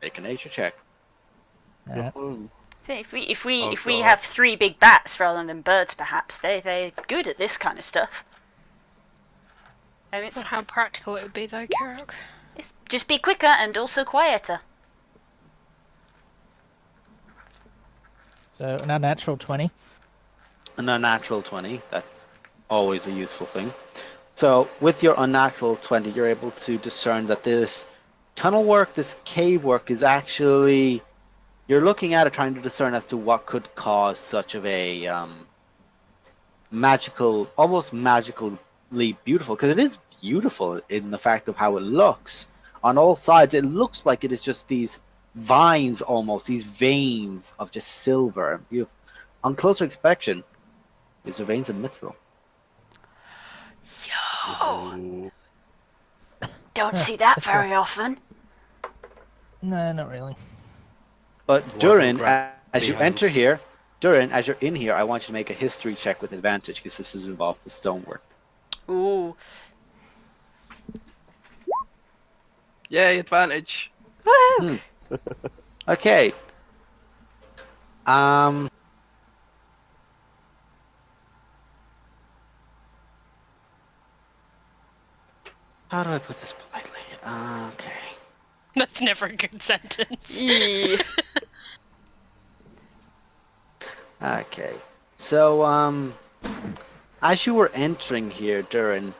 Make a nature check. So if we Oh, if we God. have 3 big bats rather than birds, perhaps they're good at this kind of stuff. And Not how practical it would be, though, Kirok. it's just be quicker and also quieter. So an unnatural 20. An unnatural 20, that's always a useful thing. So with your unnatural 20, you're able to discern that this tunnel work, this cave work is actually, you're looking at it trying to discern as to what could cause such of a magical, almost magically beautiful, because it is beautiful in the fact of how it looks. On all sides, it looks like it is just these vines almost, these veins of just silver and beautiful. On closer inspection, these are veins of mithril. Yo, don't see that very often. No, not really. But Dwarven Durin, grab as you hands. enter here, Durin, as you're in here, I want you to make a history check with advantage because this is involved with stonework. Ooh, Yay, advantage! woo! Okay. How do I put this politely? Okay. That's never a good sentence. Eee. Okay. So, as you were entering here, Durin,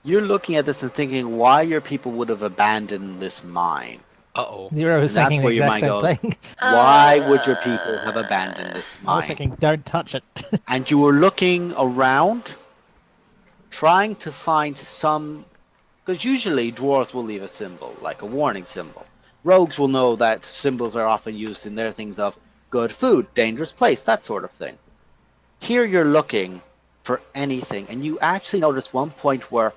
you're looking at this and thinking why your people would have abandoned this mine. Uh-oh. Zero was And that's thinking the where your exact mind same goes. thing. Why would your people have abandoned this I was mine? thinking, don't touch it. And you were looking around, trying to find some. Because usually dwarves will leave a symbol, like a warning symbol. Rogues will know that symbols are often used in their things of good food, dangerous place, that sort of thing. Here you're looking for anything, and you actually notice one point where,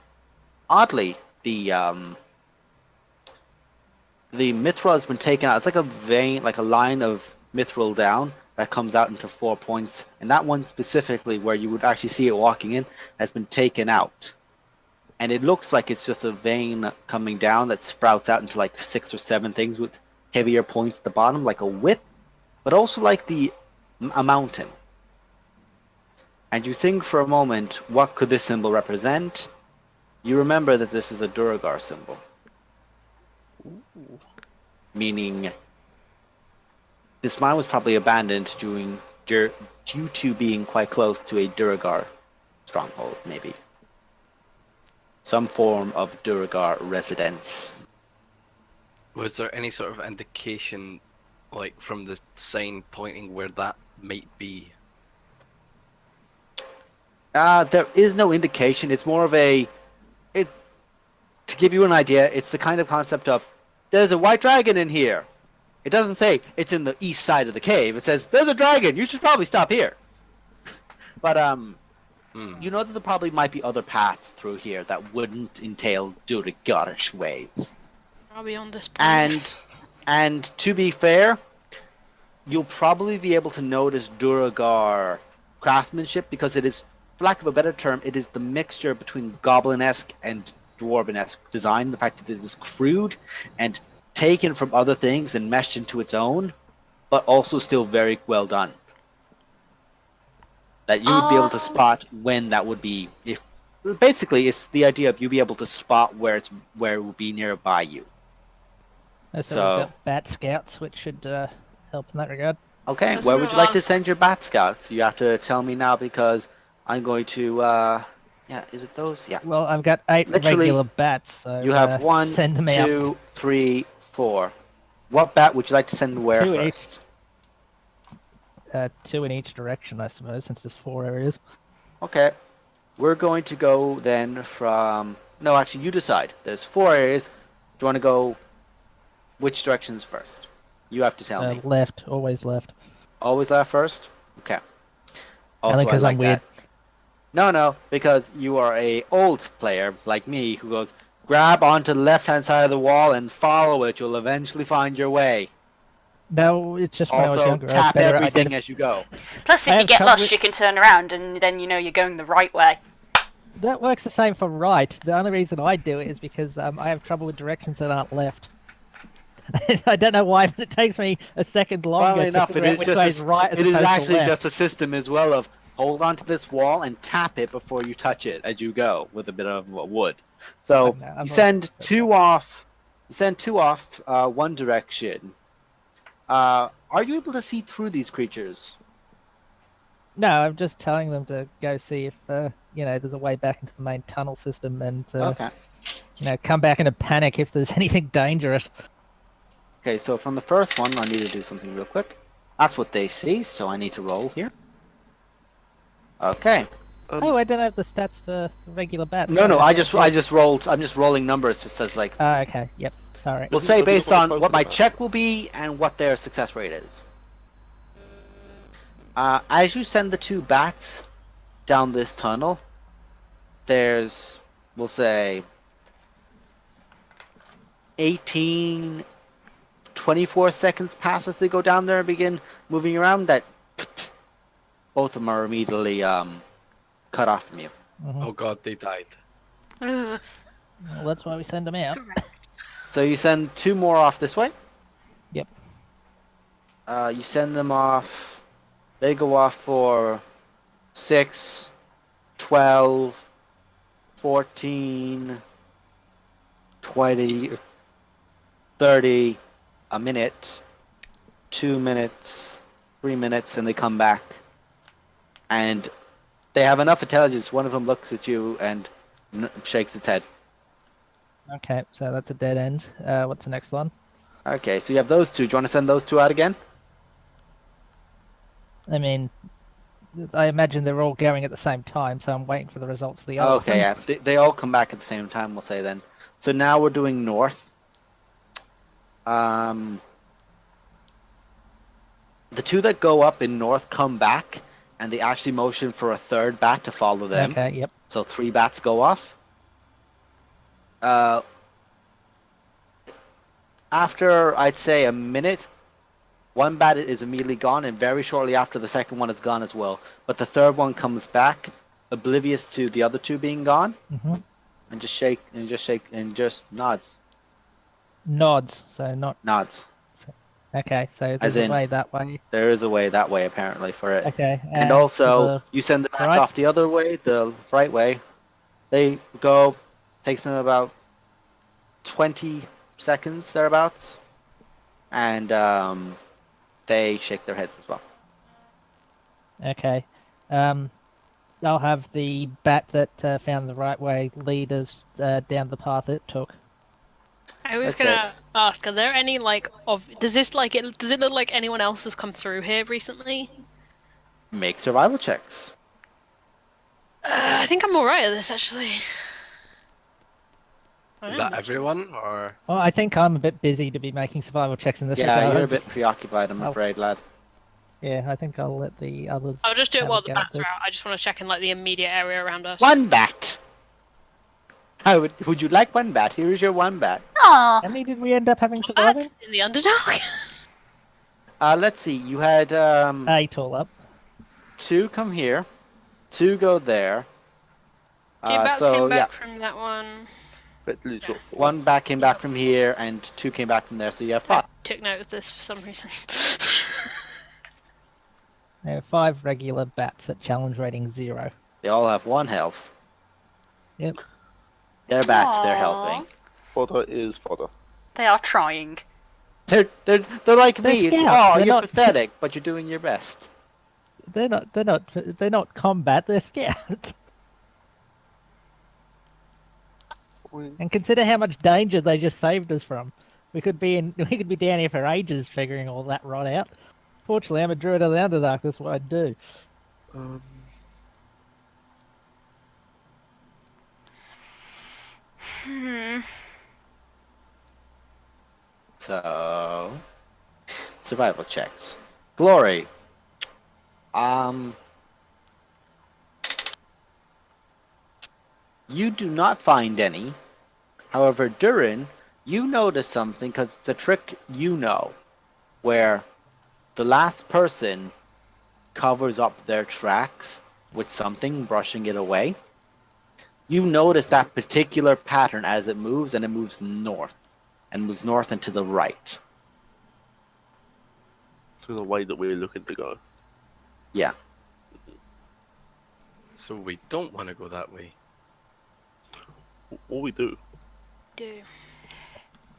oddly, the mithril has been taken out. It's like a vein, like a line of mithril down that comes out into 4 points, and that one specifically, where you would actually see it walking in, has been taken out. And it looks like it's just a vein coming down that sprouts out into like 6 or 7 things with heavier points at the bottom, like a whip, but also like a mountain. And you think for a moment, what could this symbol represent? You remember that this is a Duragar symbol. Meaning, this mine was probably abandoned due to being quite close to a Duragar stronghold, maybe. Some form of Duragar residence. Was there any sort of indication, like, from the sign pointing where that might be? There is no indication. It's more of a. to give you an idea, it's the kind of concept of there's a white dragon in here. It doesn't say it's in the east side of the cave. It says there's a dragon. You should probably stop here. But you know that there probably might be other paths through here that wouldn't entail Durgarish ways. Are we on this point? And to be fair, you'll probably be able to notice Duragar craftsmanship because it is, for lack of a better term, it is the mixture between goblin-esque and dwarven-esque design. The fact that it is crude and taken from other things and meshed into its own, but also still very well done. That you would be able to spot when that would be. If basically, it's the idea of you be able to spot where it will be nearby you. So we've got bat scouts, which should help in that regard. Okay, I was where gonna would you like to ask- send your bat scouts? You have to tell me now because I'm going to. Yeah, is it those? Yeah. Well, I've got 8 Literally, regular bats, so You have one, send them out. 2, 3, 4. What bat would you like to send where 2 in first? 2 in each direction, I suppose, since there's 4 areas. Okay, we're going to go then from. No, actually, you decide. There's 4 areas. Do you want to go which directions first? You have to tell me. Left, always left. Always left first? Okay. Also, Only 'cause I I'm like weird. that. No, because you are a old player like me who goes, grab onto the left-hand side of the wall and follow it. You'll eventually find your way. No, it's just when I was Also, younger. I tap better everything as you go. Plus, I if you have get trouble lost, with- you can turn around and then you know you're going the right way. That works the same for right. The only reason I do it is because I have trouble with directions that aren't left. I don't know why, but it takes me a second longer Funnily to enough, figure it out is which just way is right as it is opposed to actually left. just a system as well of hold onto this wall and tap it before you touch it as you go with a bit of wood. So No, you I'm send not- 2 off. You send 2 off one direction. Are you able to see through these creatures? No, I'm just telling them to go see if there's a way back into the main tunnel system and Okay. come back in a panic if there's anything dangerous. Okay, so from the first one, I need to do something real quick. That's what they see, so I need to roll here. Okay. Oh, I don't have the stats for regular bats. No, Sorry, I thought- just rolled. I'm just rolling numbers just as like. Okay, yep. Sorry. We'll Doesn't- say doesn't based look on like what my Pokemon. check will be and what their success rate is. As you send the 2 bats down this tunnel, there's, we'll say, 18, 24 seconds pass as they go down there and begin moving around. That both of them are immediately cut off from you. Oh god, they died. Ugh. Well, that's why we send them out. So you send 2 more off this way. Yep. You send them off. They go off for 6, 12, 14, 20, 30, a minute, 2 minutes, 3 minutes, and they come back. And they have enough intelligence. One of them looks at you and shakes its head. Okay, so that's a dead end. What's the next one? Okay, so you have those 2. Do you want to send those 2 out again? I mean, I imagine they're all going at the same time, so I'm waiting for the results of the other Okay, ones. yeah. They all come back at the same time, we'll say then. So now we're doing north. The 2 that go up in north come back, and they actually motion for a 3rd bat to follow them. Okay, yep. So 3 bats go off. After, I'd say, a minute, 1 bat is immediately gone, and very shortly after, the second one is gone as well. But the 3rd one comes back, oblivious to the other 2 being gone, hmm and just nods. Nods, so not. Nods. Okay, so As there's a in- way that way. There is a way that way, apparently, for it. Okay. And to also, the- you send the bats right? off the other way, the right way. They go, takes them about 20 seconds, thereabouts. And they shake their heads as well. Okay. I'll have the bat that found the right way lead us down the path it took. I was Okay. gonna ask, are there any does it look like anyone else has come through here recently? Make survival checks. I think I'm alright at this actually. I Is am that watching. everyone, or Well, I think I'm a bit busy to be making survival checks in this Yeah, regard. you're I'm a bit just- preoccupied, I'm I'll- afraid, lad. Yeah, I think I'll let the others. I'll just do it have while a the go at bats are this. out. I just want to check in like the immediate area around us. One bat! Would you like one bat? Here is your one bat. Aw. How many did we end up having Bat surviving? in the Underdark. Let's see, you had 8 all up. 2 come here, 2 go there. Two bats So, came yeah, back from that one. Effectively's got 4. 1 bat came back Yeah. from here, and 2 came back from there, so you have 5. I took note of this for some reason. There are 5 regular bats at challenge rating 0. They all have 1 health. Yep. They're bats, they're Aw. helping. Fodder is fodder. They are trying. They're like They're me. It's, scouts, oh, they're you're not- pathetic, but you're doing your best. They're not combat. They're scouts. I mean, And consider how much danger they just saved us from. We could be down here for ages figuring all that rot out. Fortunately, I'm a druid of the Underdark. That's what I do. um, So, survival checks. Glory. You do not find any. However, Durin, you notice something because it's a trick you know, where the last person covers up their tracks with something, brushing it away. You notice that particular pattern as it moves, and it moves north, and moves north and to the right. to the way that we're looking to go. Yeah. so we don't want to go that way? All we do. Do.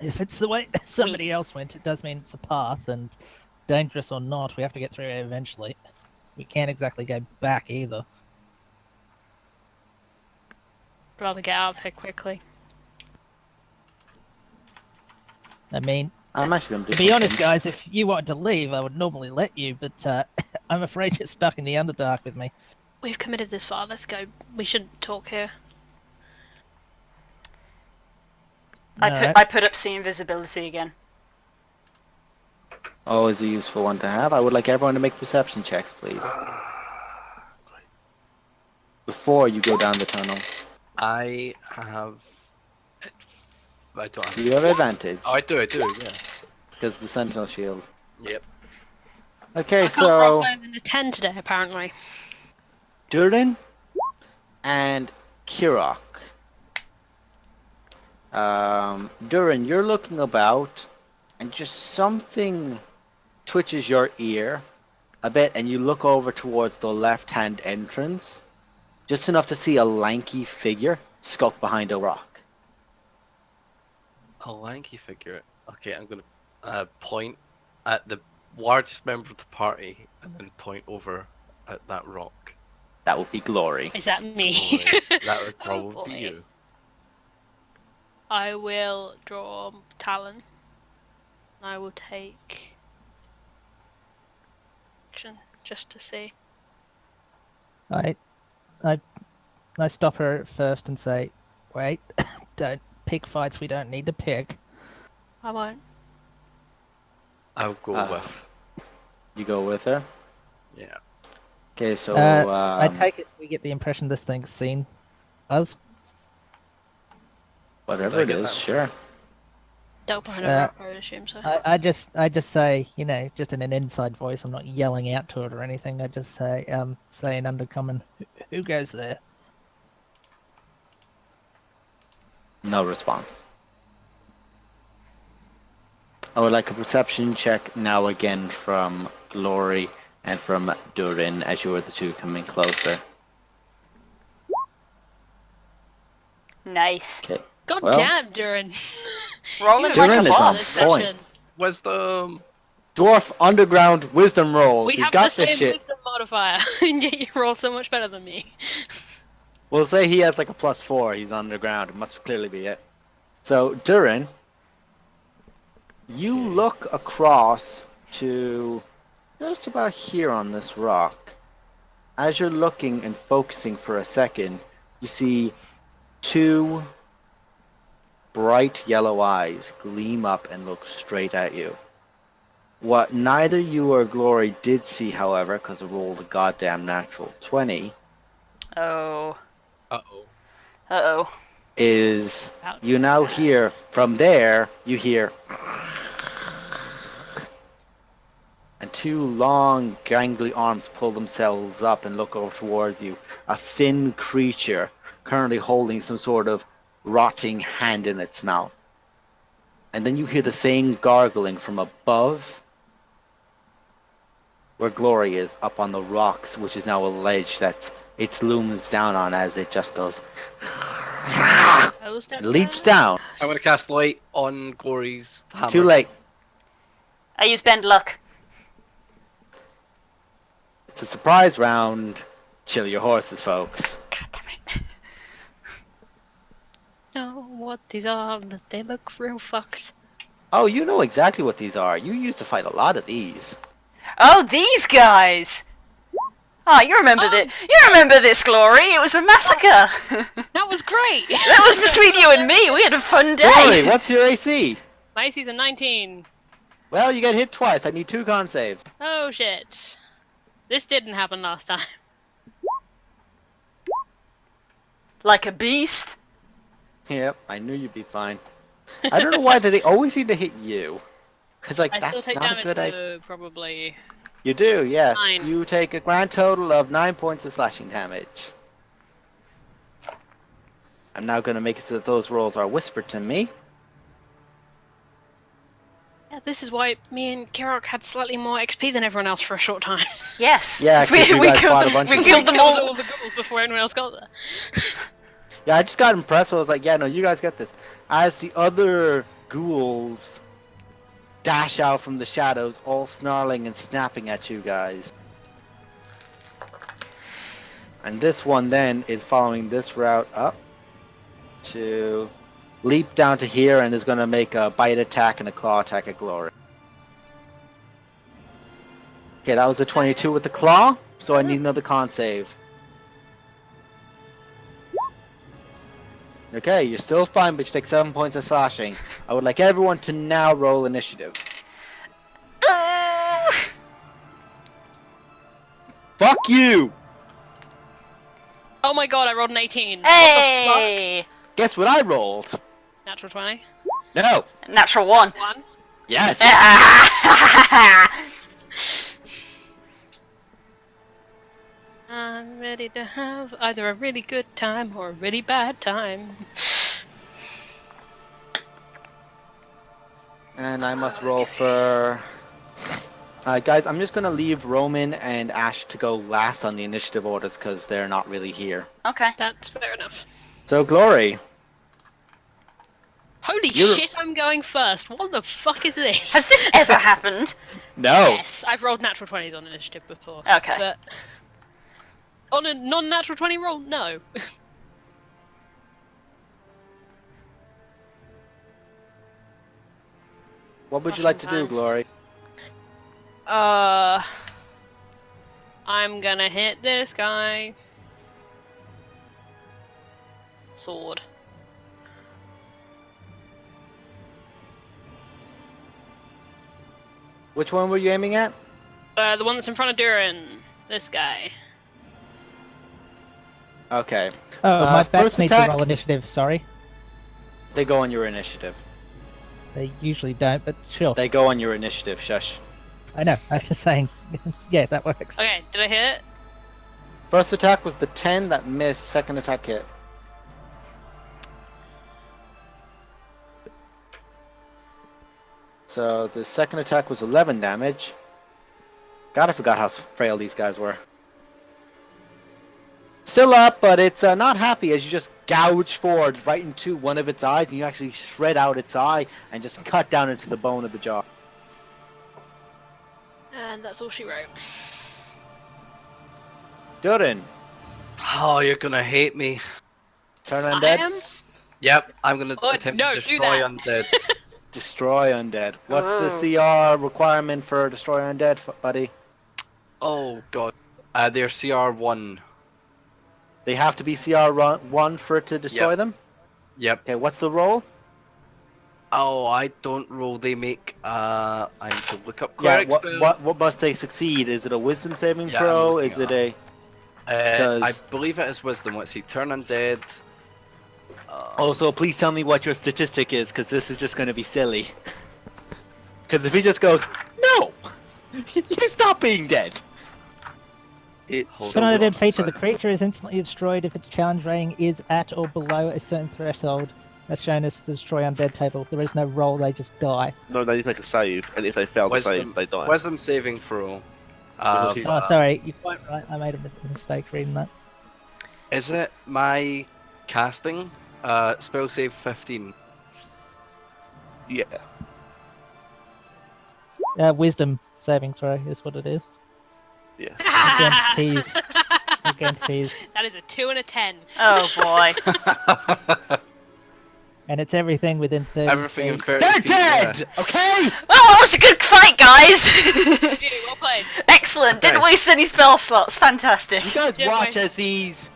If it's the way somebody else went, it does mean it's a path, and dangerous or not, we have to get through it eventually. We can't exactly go back either. Rather get out of here quickly. I mean, I'm actually going to to do be honest, something. guys, if you wanted to leave, I would normally let you, but I'm afraid you're stuck in the Underdark with me. We've committed this far. Let's go. We shouldn't talk here. Alright. I put up see invisibility again. Always a useful one to have. I would like everyone to make perception checks, please. Before you go down the tunnel. I have. I don't have. You have advantage, Oh, I do, yeah. because the sentinel shield. Yep. Okay, I can't roll so better than a 10 today, apparently. Durin and Kirok. Durin, you're looking about, and just something twitches your ear a bit, and you look over towards the left-hand entrance, just enough to see a lanky figure skulk behind a rock. A lanky figure. Okay, I'm gonna point at the largest member of the party and then point over at that rock. That would be Glory. Is that me? Boy, that would Oh, probably be boy. you. I will draw Talon. I will take action just to see. I stop her at first and say, "Wait, don't pick fights we don't need to pick." I won't. I'll go with. You go with her? Yeah. Okay, so I take it we get the impression this thing's seen us. whatever I it get is, that. sure. Don't behind a Uh, rock, I would assume so. I just say, just in an inside voice. I'm not yelling out to it or anything. I just say in undercommon, who goes there? No response. I would like a perception check now again from Glory and from Durin as you are the two coming closer. Nice. Okay. God well- damn, Durin. Rolling You like Durin a is on boss. point. Wisdom. Dwarf underground wisdom rolls. We He's have got the this same shit. wisdom modifier, and yet you roll so much better than me. We'll say he has like a +4. He's underground. It must clearly be it. So, Durin, you look across to just about here on this rock. As you're looking and focusing for a second, you see two bright yellow eyes gleam up and look straight at you. What neither you or Glory did see, however, because it rolled a goddamn natural 20, Oh. Uh-oh. Uh-oh. is Ouch. you now hear, from there, you hear, and two long, gangly arms pull themselves up and look over towards you. A thin creature, currently holding some sort of rotting hand in its mouth. And then you hear the same gargling from above, where Glory is, up on the rocks, which is now a ledge that it looms down on as it just goes. Oh, step It leaps back. down. I'm gonna cast light on Glory's hammer. Too late. I use bend luck. It's a surprise round. Chill your horses, folks. God damn it. Know what these are, but they look real fucked. Oh, you know exactly what these are. You used to fight a lot of these. Oh, these guys! Oh, you remember this? You remember this, Glory? It was a massacre. That was great! That was between you and me. We had a fun day. Glory, what's your AC? My AC's a 19. Well, you get hit twice. I need 2 con saves. Oh shit. This didn't happen last time. Like a beast. Yep, I knew you'd be fine. I don't know why they always seem to hit you. Cause like I still that's take not a damage good idea. though, probably. You do, yes. 9. You take a grand total of 9 points of slashing damage. I'm now going to make it so that those rolls are whispered to me. Yeah, this is why me and Kirok had slightly more XP than everyone else for a short time. Yes. Yeah, 'cause 'cause you we guys killed fought a them. bunch We of killed them Killed all. all the ghouls before anyone else got there. Yeah, I just got impressed. So I was like, yeah, no, you guys get this. As the other ghouls dash out from the shadows, all snarling and snapping at you guys. And this one then is following this route up to leap down to here and is going to make a bite attack and a claw attack at Glory. Okay, that was a 22 with the claw, so I need another con save. Okay, you're still fine, but you take 7 points of slashing. I would like everyone to now roll initiative. Fuck you! Oh my god, I rolled an 18. Hey! Guess what I rolled? Natural 20. No! Natural 1. 1. Yes! I'm ready to have either a really good time or a really bad time. And I must roll for... guys, I'm just going to leave Roman and Ash to go last on the initiative orders because they're not really here. Okay. That's fair enough. So, Glory, Holy You're- shit, I'm going first. What the fuck is this? Has this ever happened? no! Yes, I've rolled natural 20s on initiative before. Okay. But on a non-natural 20 roll, no. What would you like to do, Time. Glory? I'm gonna hit this guy. Sword. Which one were you aiming at? The one that's in front of Durin. This guy. Okay. Oh, my first bats need to attack. roll initiative, sorry. They go on your initiative. They usually don't, but sure. They go on your initiative, shush. I know, I was just saying. Yeah, that works. Okay, did I hit? First attack was the 10 that missed, second attack hit. So the second attack was 11 damage. God, I forgot how frail these guys were. Still up, but it's not happy as you just gouge forward right into one of its eyes, and you actually shred out its eye and just cut down into the bone of the jaw. And that's all she wrote. Durin, Oh, you're gonna hate me. turn I undead. am? Yep, I'm gonna Oh, attempt no, to do destroy that. undead. Destroy undead. What's Oh. the CR requirement for destroy undead, buddy? Oh god. They're CR1. They have to be CR1 for it to destroy Yep. them? Yep. Okay, what's the roll? Oh, I don't roll. They make. I need to look up Yeah, cleric spell. what must they succeed? Is it a wisdom saving Yeah, I'm throw? looking Is it it up. a... I Does... believe it is wisdom. Let's see. Turn undead. Also, please tell me what your statistic is, because this is just going to be silly. Because if he just goes, no! You stop being dead! It Hold Put on on a one dead feature, the sec. creature is instantly destroyed if its challenge rating is at or below a certain threshold, as shown as the destroy undead table. There is no roll, they just die. No, they need to make a save, and if they fail to save, Wisdom. they die. Wisdom saving throw. Because he's- Oh, sorry, you're quite right. I made a mistake reading that. Is it my casting? Spell save 15. Yeah. Wisdom saving throw is what it is. Yeah. Against tease. Against tease. That is a 2 and a 10. Oh boy. And it's everything within 30 Everything in feet. 30 They're feet, yeah. dead! Okay? Well, that was a good fight, guys. Dude, well played. Excellent. Didn't waste any spell slots. Fantastic. You guys Didn't watch we? as these...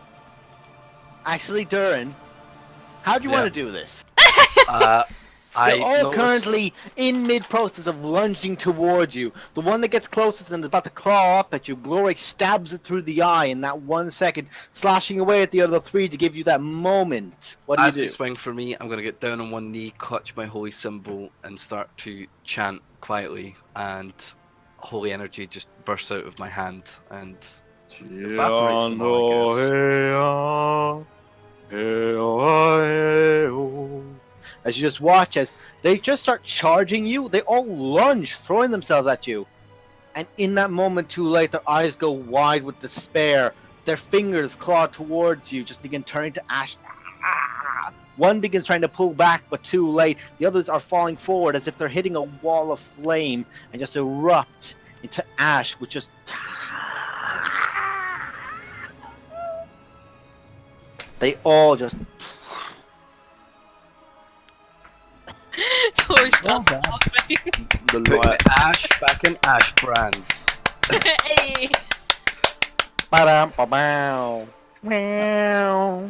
Actually, Durin, how do you Yeah. want to do this? I They're all noticed- currently in mid-process of lunging towards you. The one that gets closest and is about to claw up at you, Glory stabs it through the eye in that 1 second, slashing away at the other three to give you that moment. What do As you they do? swing for me, I'm gonna get down on one knee, clutch my holy symbol, and start to chant quietly, and holy energy just bursts out of my hand and evaporates them all, I guess. As you just watch as they just start charging you, they all lunge, throwing themselves at you. And in that moment too late, their eyes go wide with despair. Their fingers claw towards you, just begin turning to ash. Ah! One begins trying to pull back, but too late. The others are falling forward as if they're hitting a wall of flame and just erupt into ash, which just... They all just... Corey starts Well done. laughing. The Put light. the ash back in ash brands. Hey. Ba-dum-ba-bow. Meow.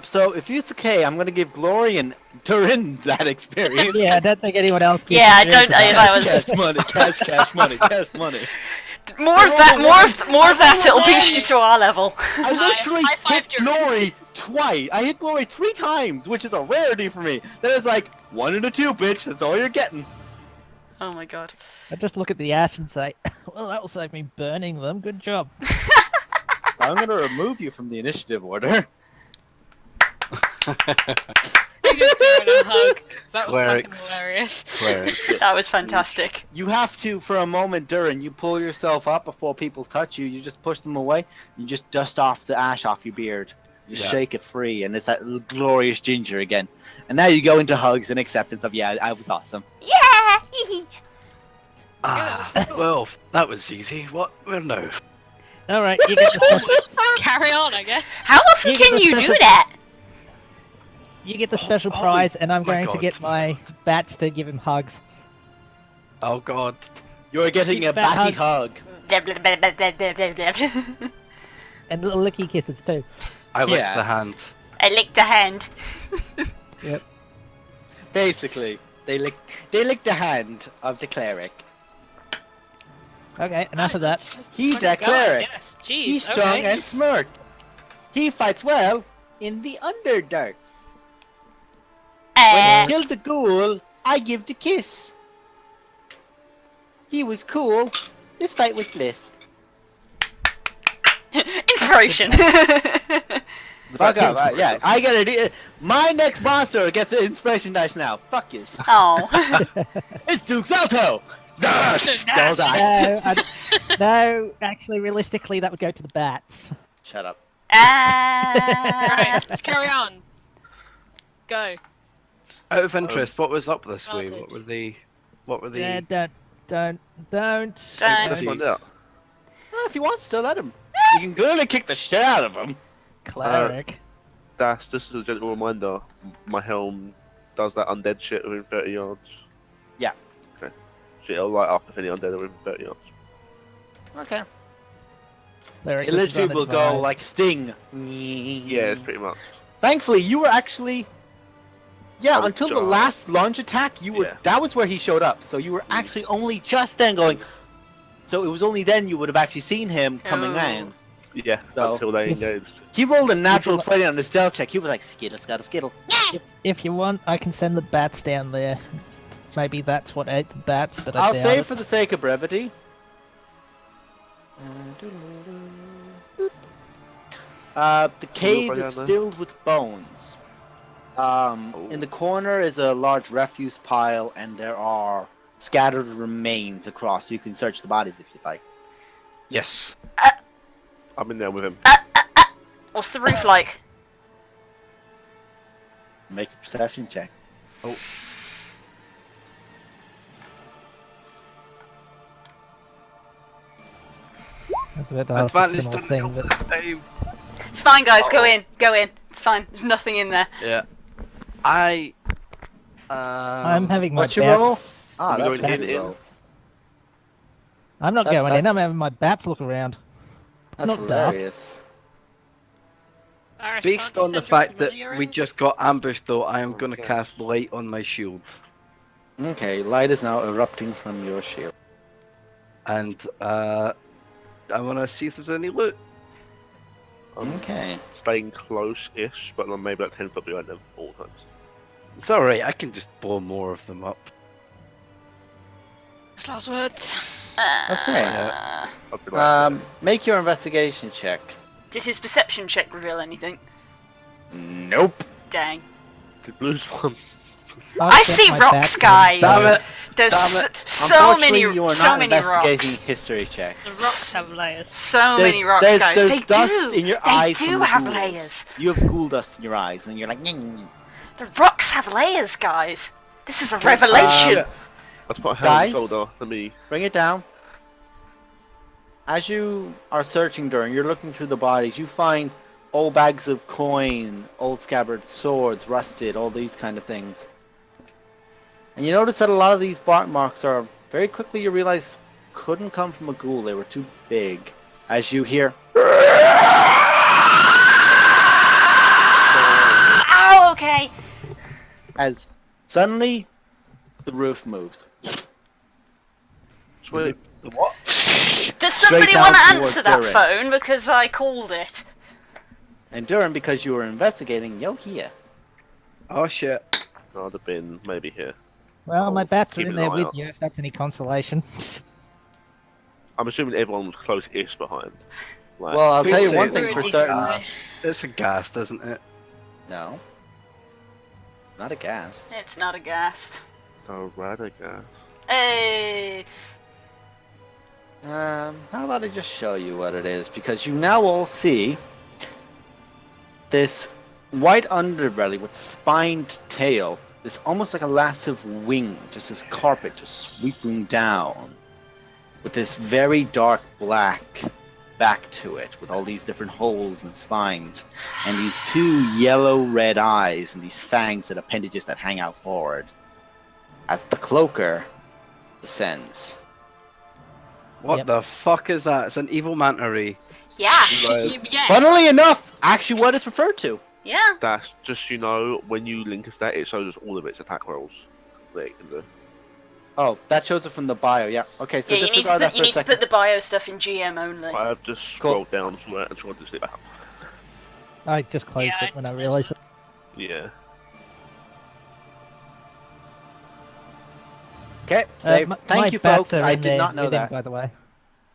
So if it's okay, I'm gonna give Glory and Turin that experience. Yeah, I don't think anyone else gets Yeah, I experience don't. of That was Cash money, cash money, cash money. more of that. More of that. It'll boost you to our level. I literally high hit fived your- Glory twice. I hit Glory 3 times, which is a rarity for me. Then it's like 1 and a 2, bitch. That's all you're getting. Oh my god. I just look at the ash and say, well, that will save me burning them. Good job. I'm gonna remove you from the initiative order. You give Karen a hug. That was fucking Clerics. hilarious. Cleric. That was fantastic. You have to, for a moment, Durin, you pull yourself up before people touch you. You just push them away. You just dust off the ash off your beard. You Yeah. shake it free, and it's that glorious ginger again. And now you go into hugs and acceptance of, yeah, I was awesome. Yeah. Well, that was easy. What? Well, no. All right, you get the special, Carry on, I guess. How often You get can the you do special- that? you get the special oh, prize, and I'm my going to God. get my bats to give him hugs. Oh god. You're getting Keep a that batty hug. hug. And little licky kisses too. I licked Yeah. the hand. I licked a hand. Yep. Basically, they lick the hand of the cleric. Okay, enough of that. He's Fucking a go, cleric. Yes, jeez. He's strong okay. and smart. He fights well in the Underdark. When Uh, he killed the ghoul, I give the kiss. He was cool. This fight was bliss. inspiration. Fuck up. Yeah, I get it. My next monster gets the inspiration dice now. Fuck you. Oh. It's Duke Salto. Don't die. No, no, actually, realistically, that would go to the bats. Shut up. Right, let's carry on. Go. Out of interest, what was up this way? Advantage. What were they? What were they? Yeah, don't. Don't. Let's find out. Well, if he wants to, let him. You can clearly kick the shit out of him. Cleric. Dash, just as a gentle reminder, my helm does that undead shit within 30 yards. Yeah. Okay. So it'll light up if any undead are within 30 yards. Okay. Cleric It is literally will go unadvised. like Sting. Yeah, it's pretty much. Thankfully, you were actually Yeah, I would until the just- last lunge attack, you were. Yeah. That was where he showed up. So you were actually only just then going. So it was only then you would have actually seen him coming Oh. in. Yeah, So- until they If- engaged. He rolled a natural li- 20 on the stealth check. He was like, Skittle's got a skittle. If you want, I can send the bats down there. Maybe that's what ate the bats, but I I'll doubt say it. for the sake of brevity. The cave right is down there. filled with bones. In the corner is a large refuse pile, and there are scattered remains across. You can search the bodies if you'd like. Yes. I'm in there with him. What's the roof like? Make a perception check. Oh. I was about to ask a Advantage similar didn't thing, help but this time. It's fine, guys. Go in. Go in. It's fine. There's nothing in there. Yeah. I. I'm having my what's your roll? bats. Ah, Are we that's going good. in? I'm not That- going in. I'm that's- having my bats look around. That's Not daft. hilarious. Iris, Based can't you on the send your fact that familiar we in? just got ambushed, though, I am going to Okay. cast light on my shield, Okay, light is now erupting from your shield. and I want to see if there's any loot. I'm Okay. staying close-ish, but I'm maybe like 10 foot behind them all times. It's all right. I can just blow more of them up. His last words. Okay. Uh, I'd be like, Make your investigation check. Did his perception check reveal anything? Nope. Dang. the blues one. I see rocks, guys. Damn it! There's Damn so many, Unfortunately, you are so not many investigating rocks. history checks. The rocks have layers. So There's- many rocks, there's- guys. there's They dust do. in your they eyes do from the have ghouls. layers. You have ghoul dust in your eyes, and you're like, "Nyeh." The rocks have layers, guys. This is a revelation. Let's put a Guys? hand on shoulder to me. Bring it down. As you are searching during, you're looking through the bodies, you find old bags of coin, old scabbard swords, rusted, all these kind of things. And you notice that a lot of these bark marks are, very quickly you realize, couldn't come from a ghoul, they were too big. As you hear, Oh, okay. as suddenly the roof moves. Sweet. The what? Does somebody down want to towards answer that Durin. phone? Because I called it. And Durin, because you were investigating, you're here. Oh shit! I'd have been maybe here. Well, my bats are Keep in an there eye with out. you, if that's any consolation. I'm assuming everyone was close-ish behind. Like, Well, I'll tell you one Basically, thing for We're certain. easy. It's a ghast, isn't it? No. Not a gas. It's not a ghast. so rad, I guess. Hey. How about I just show you what it is? Because you now all see this white underbelly with spined tail. This almost like a lascive wing, just this carpet just sweeping down. With this very dark black back to it, with all these different holes and spines. And these two yellow-red eyes and these fangs and appendages that hang out forward. As the cloaker descends. What Yep. the fuck is that? It's an evil manta ray. Yeah. Yes. Funnily enough, actually what it's referred to. Yeah. That's just, you know, when you link a stat, it shows us all of its attack rolls that it can do. Oh, that shows it from the bio, yeah. Okay, so Yeah, you need, to disregard that put, for you a need to second. put the bio stuff in GM only. I have just scrolled down somewhere and tried to see that. I just closed Yeah, it when I realised it. Yeah. Okay, save. My Thank you, bats folks. are I in did there not know with him, that. by the way.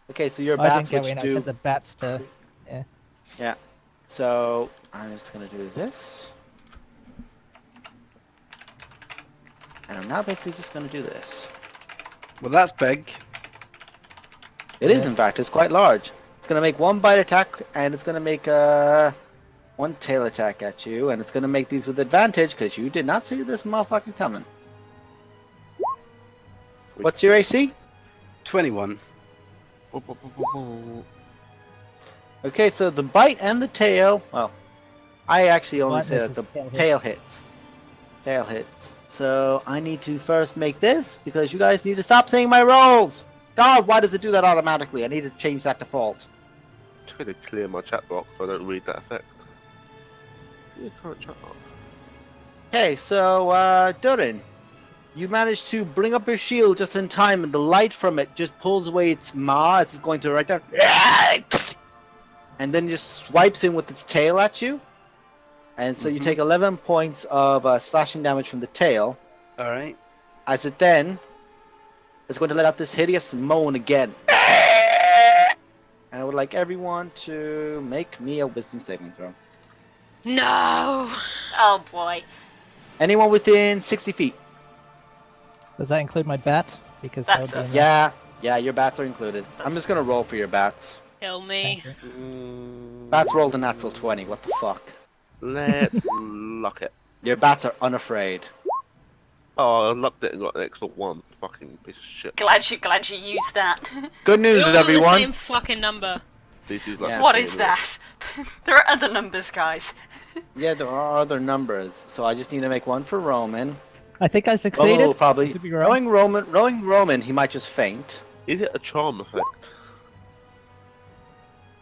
Okay, so your I bats didn't go which in, I do... sent the bats to... Yeah, so I'm just going to do this. And I'm now basically just going to do this. Well, that's big. It is, Yeah. in fact, it's quite large. It's going to make one bite attack, and it's going to make one tail attack at you, and it's going to make these with advantage, because you did not see this motherfucker coming. What's your AC? 21. Okay, so the bite and the tail, well, I actually only Bite say that versus the tail hit. tail hits. Tail hits. So I need to first make this, because you guys need to stop saying my rolls! God, why does it do that automatically? I need to change that default. Just going to clear my chat box so I don't read that effect. Yeah, current chat box. Okay, so Durin, you managed to bring up your shield just in time, and the light from it just pulls away its maw as it's going to right down, and then just swipes in with its tail at you. And so you take 11 points of slashing damage from the tail, All right. as it then is going to let out this hideous moan again. And I would like everyone to make me a wisdom saving throw. No. Oh boy. Anyone within 60 feet. Does that include my bat? Because That's that would be us. Yeah, your bats are included. I'm just going to roll for your bats. Kill me. Thank you. Bats rolled a natural 20. What the fuck? Let's lock it. Your bats are unafraid. Oh, I locked it and got an extra 1. Fucking piece of shit. Glad you used that. Good news, They're all the everyone. same fucking number. DC's like Yeah. What is that? There are other numbers, guys. Yeah, there are other numbers, so I just need to make one for Roman. I think I Roman succeeded. will probably Could be wrong. rowing Roman. He might just faint. Is it a charm effect?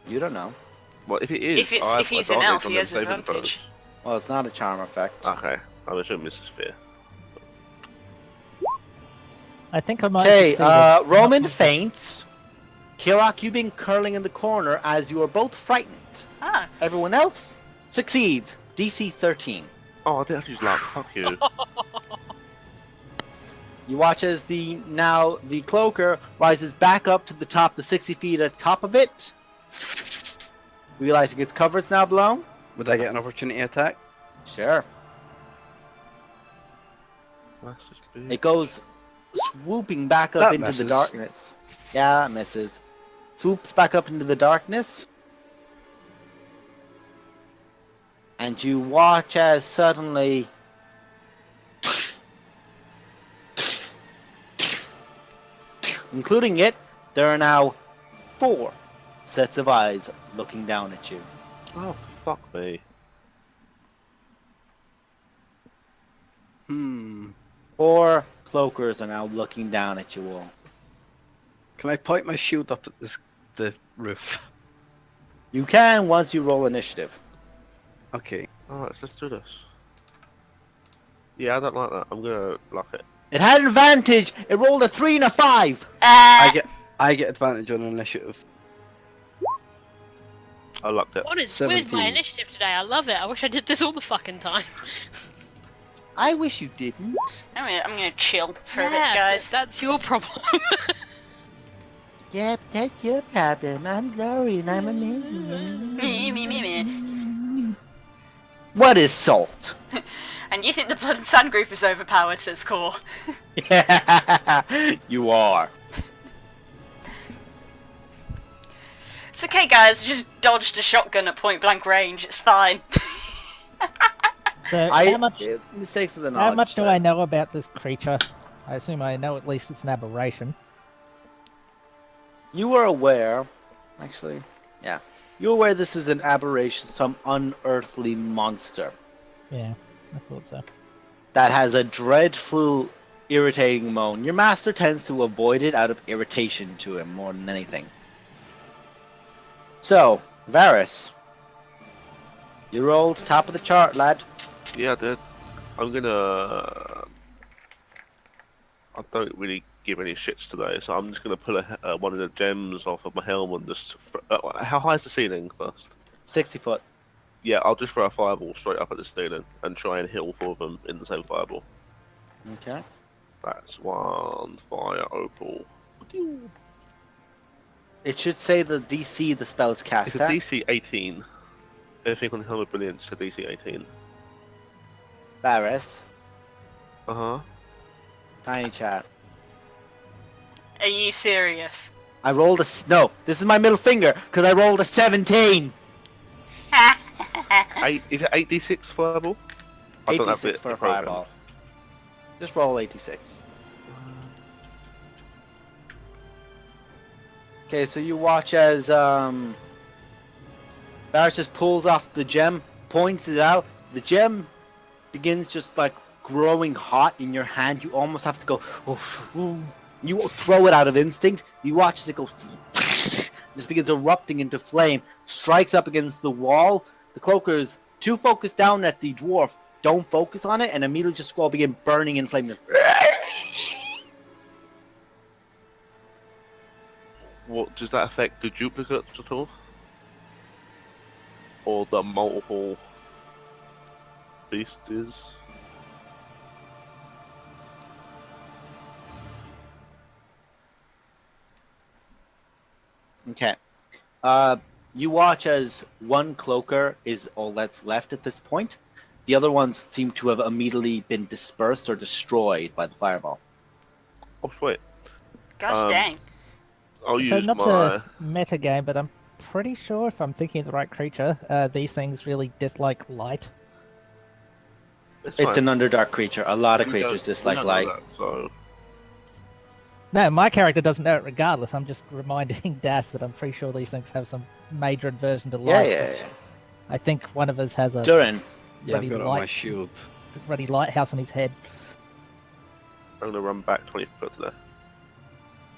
You don't know. Well, if it is, If he's an elf, he has saving advantage. throws. Well, it's not a charm effect. Okay, I'm assuming this is fair. I think I might Okay, succeeded. Roman faints. Kirak, you've been curling in the corner as you are both frightened. Ah, Everyone else succeeds. DC 13. Oh, I didn't have to use luck. Fuck you. You watch as the cloaker rises back up to the top, the 60 feet at top of it. Realizing its cover's now blown. Would I get an opportunity attack? Sure. That's just big. It goes swooping back up That into the misses. darkness. Yeah, it misses. Swoops back up into the darkness. And you watch as suddenly including it, there are now 4 sets of eyes looking down at you. Oh, fuck me. Hmm. 4 cloakers are now looking down at you all. Can I point my shield up at the roof? You can once you roll initiative. Okay. Alright, let's do this. Yeah, I don't like that. I'm gonna lock it. It had advantage. It rolled a 3 and a 5. I get advantage on initiative. I locked it. What is with my 17. initiative today? I love it. I wish I did this all the fucking time. I wish you didn't. I'm gonna chill for a bit, Yeah, guys. that's your problem. Yep, that's your problem. I'm sorry, and I'm a man. Me. What is salt? And you think the Blood and Sand group is overpowered, says Core. You are. It's okay, guys. I just dodged a shotgun at point blank range. It's fine. So how much? Mistakes of the How knowledge. much do I know about this creature? I assume I know at least it's an aberration. You are aware, actually, yeah. You're aware this is an aberration, some unearthly monster Yeah, I thought so. that has a dreadful, irritating moan. Your master tends to avoid it out of irritation to him more than anything. So, Varys, you rolled top of the chart, lad. Yeah, I did. I'm gonna. I don't really give any shits today, so I'm just gonna pull one of the gems off of my helmet and just. How high is the ceiling first? 60 foot. Yeah, I'll just throw a fireball straight up at the ceiling and try and heal 4 of them in the same fireball. Okay. That's 1 fire opal. It should say the DC the spell is cast It's a at. DC 18. Anything on the helmet brilliance is a DC 18. Varys, Uh huh. tiny chat. Are you serious? I rolled a no. This is my middle finger because I rolled a 17. Is it 8d6 fireball? I don't have 86 it for a programmed. fireball. Just roll 86. Okay, so you watch as Varys just pulls off the gem, points it out. The gem begins just like growing hot in your hand. You almost have to go. Oh, you throw it out of instinct. You watch as it goes. Just begins erupting into flame. Strikes up against the wall. The cloaker is too focused down at the dwarf. don't focus on it, and immediately just all begin burning and flaming. What does that affect the duplicates at all? Or the multiple beasties? Okay. You watch as one cloaker is all that's left at this point. The other ones seem to have immediately been dispersed or destroyed by the fireball. Oh, sweet. Gosh dang. I'll So use not my... to meta game, but I'm pretty sure if I'm thinking of the right creature, these things really dislike light. It's fine. an Underdark creature. A lot of We creatures don't- dislike we don't know light. that, so... No, my character doesn't know it regardless. I'm just reminding Das that I'm pretty sure these things have some major aversion to Yeah, light. yeah, which yeah. I think one of us has a Durin, Yeah, I've ruddy got it on my light, shield. ruddy lighthouse on his head. I'm gonna run back 20 foot there.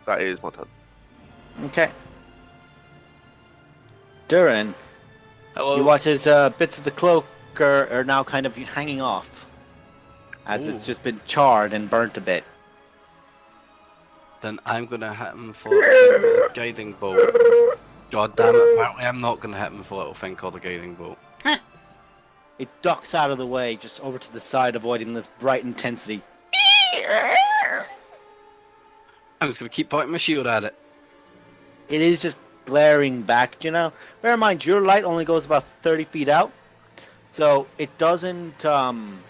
That is my turn. okay. Durin, Hello. you watch as bits of the cloaker are now kind of hanging off, as it's Ooh. just been charred and burnt a bit. Then I'm gonna hit him for the guiding bolt. God damn it! Apparently, I'm not gonna hit him with a little thing called a guiding bolt. It ducks out of the way, just over to the side, avoiding this bright intensity. I'm just gonna keep pointing my shield at it. It is just glaring back, you know? Bear in mind, your light only goes about 30 feet out, so it doesn't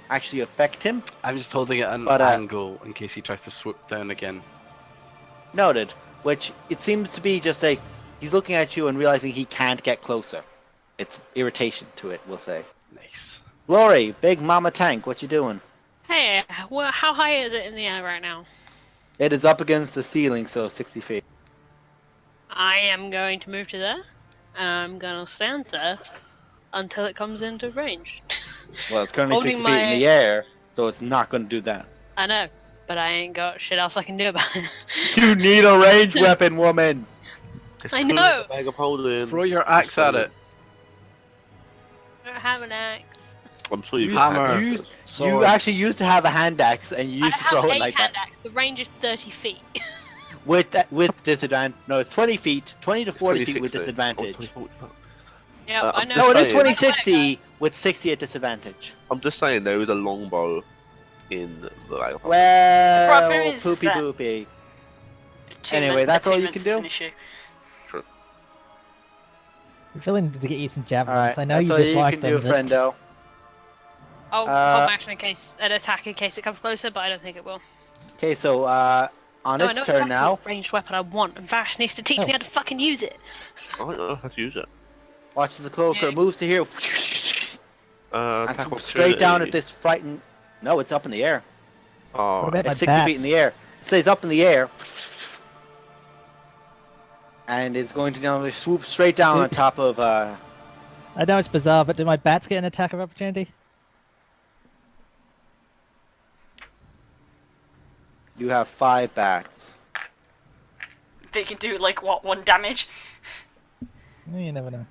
actually affect him. I'm just holding it at an But, angle in case he tries to swoop down again. Noted. Which, it seems to be just a... He's looking at you and realizing he can't get closer. It's irritation to it, we'll say. Nice. Glory, big mama tank, what you doing? Hey, well, how high is it in the air right now? It is up against the ceiling, so 60 feet. I am going to move to there. I'm gonna stand there until it comes into range. Well, it's currently Holding 60 feet in the air, so it's not going to do that. I know, but I ain't got shit else I can do about it. You need a ranged weapon, woman! I know. Bag of holding. Throw your axe at it. I don't have an axe. I'm sure you Hammer. You, Sword. you actually used to have a hand axe, and you I used to have throw a it like hand that. axe. The range is 30 feet. With disadvantage. No, it's 20 feet. 20 to 40 feet with 20, 60. disadvantage. Oh, 20, 40. Yeah, Uh, I I'm know. No, it is saying- 20 60 with 60 at disadvantage. I'm just saying there is a longbow in the bag of holding. Well, problem is poopy that- boopy. Attunement- Anyway, that's all you attunement's can is do? an issue. I'm feeling to get you some javelins. Alright, I know that's you all you dislike can do, them. but- friendo. I'll Uh, hold my action in case an attack in case it comes closer, but I don't think it will. Okay, so on No, I its know turn exactly now. what ranged weapon I want, and Vash needs to teach Oh. me how to fucking use it. I don't know how to use it. Watches the cloaker, Yeah. moves to here, and Attack swoops straight down at opportunity. this frightened... No, it's up in the air. Oh, What about It's my 60 feet bats? in the air. It stays up in the air. And it's going to now swoop straight down on top of... I know it's bizarre, but do my bats get an attack of opportunity? You have 5 bats. They can do like what, 1 damage? You never know.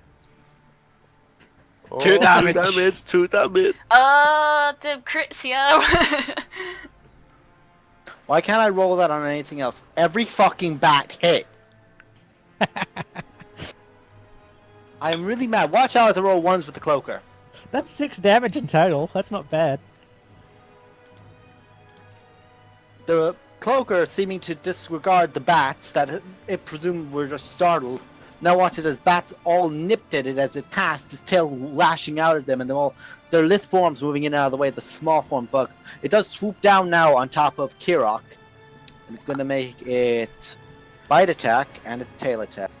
oh, 2 damage. 2 damage. 2 damage. The crits, yo. Why can't I roll that on anything else? Every fucking bat hit. I'm really mad. Watch out as I roll 1s with the cloaker. That's 6 damage in total. That's not bad. The cloaker, seeming to disregard the bats that it presumed were just startled, now watches as bats all nipped at it as it passed, his tail lashing out at them, and their lithe forms moving in and out of the way of the small form bug. It does swoop down now on top of Kirok, and it's going to make its bite attack and its tail attack.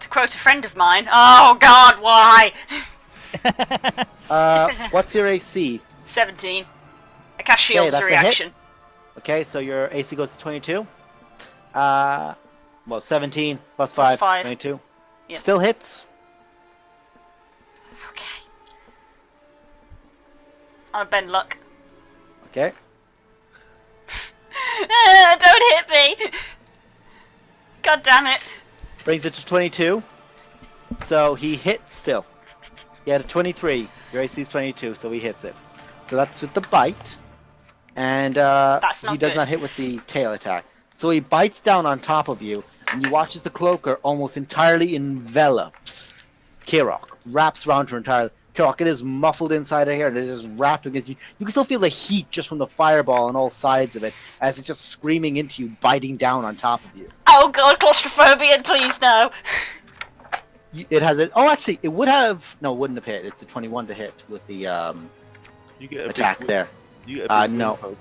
To quote a friend of mine, oh god, why? What's your AC? 17. I cast shields that's as a a hit. reaction. Okay, so your AC goes to 22. Well, 17 plus Plus 5, 5. 22. Yep. Still hits. Okay. I'm a Ben Luck. Okay. Don't hit me! God damn it. Brings it to 22. So he hits still. He had a 23. Your AC is 22, so he hits it. So that's with the bite. And That's not he does good. not hit with the tail attack. So he bites down on top of you, and you watch as the cloaker almost entirely envelops Kirok, wraps around her entirely. Kirok, it is muffled inside of here, and it is wrapped against you. You can still feel the heat just from the fireball on all sides of it, as it's just screaming into you, biting down on top of you. Oh god, claustrophobia, please no. It has it. Oh, actually, it would have. No, it wouldn't have hit. It's a 21 to hit with the You get a attack big, there. You get a big No. windpoke.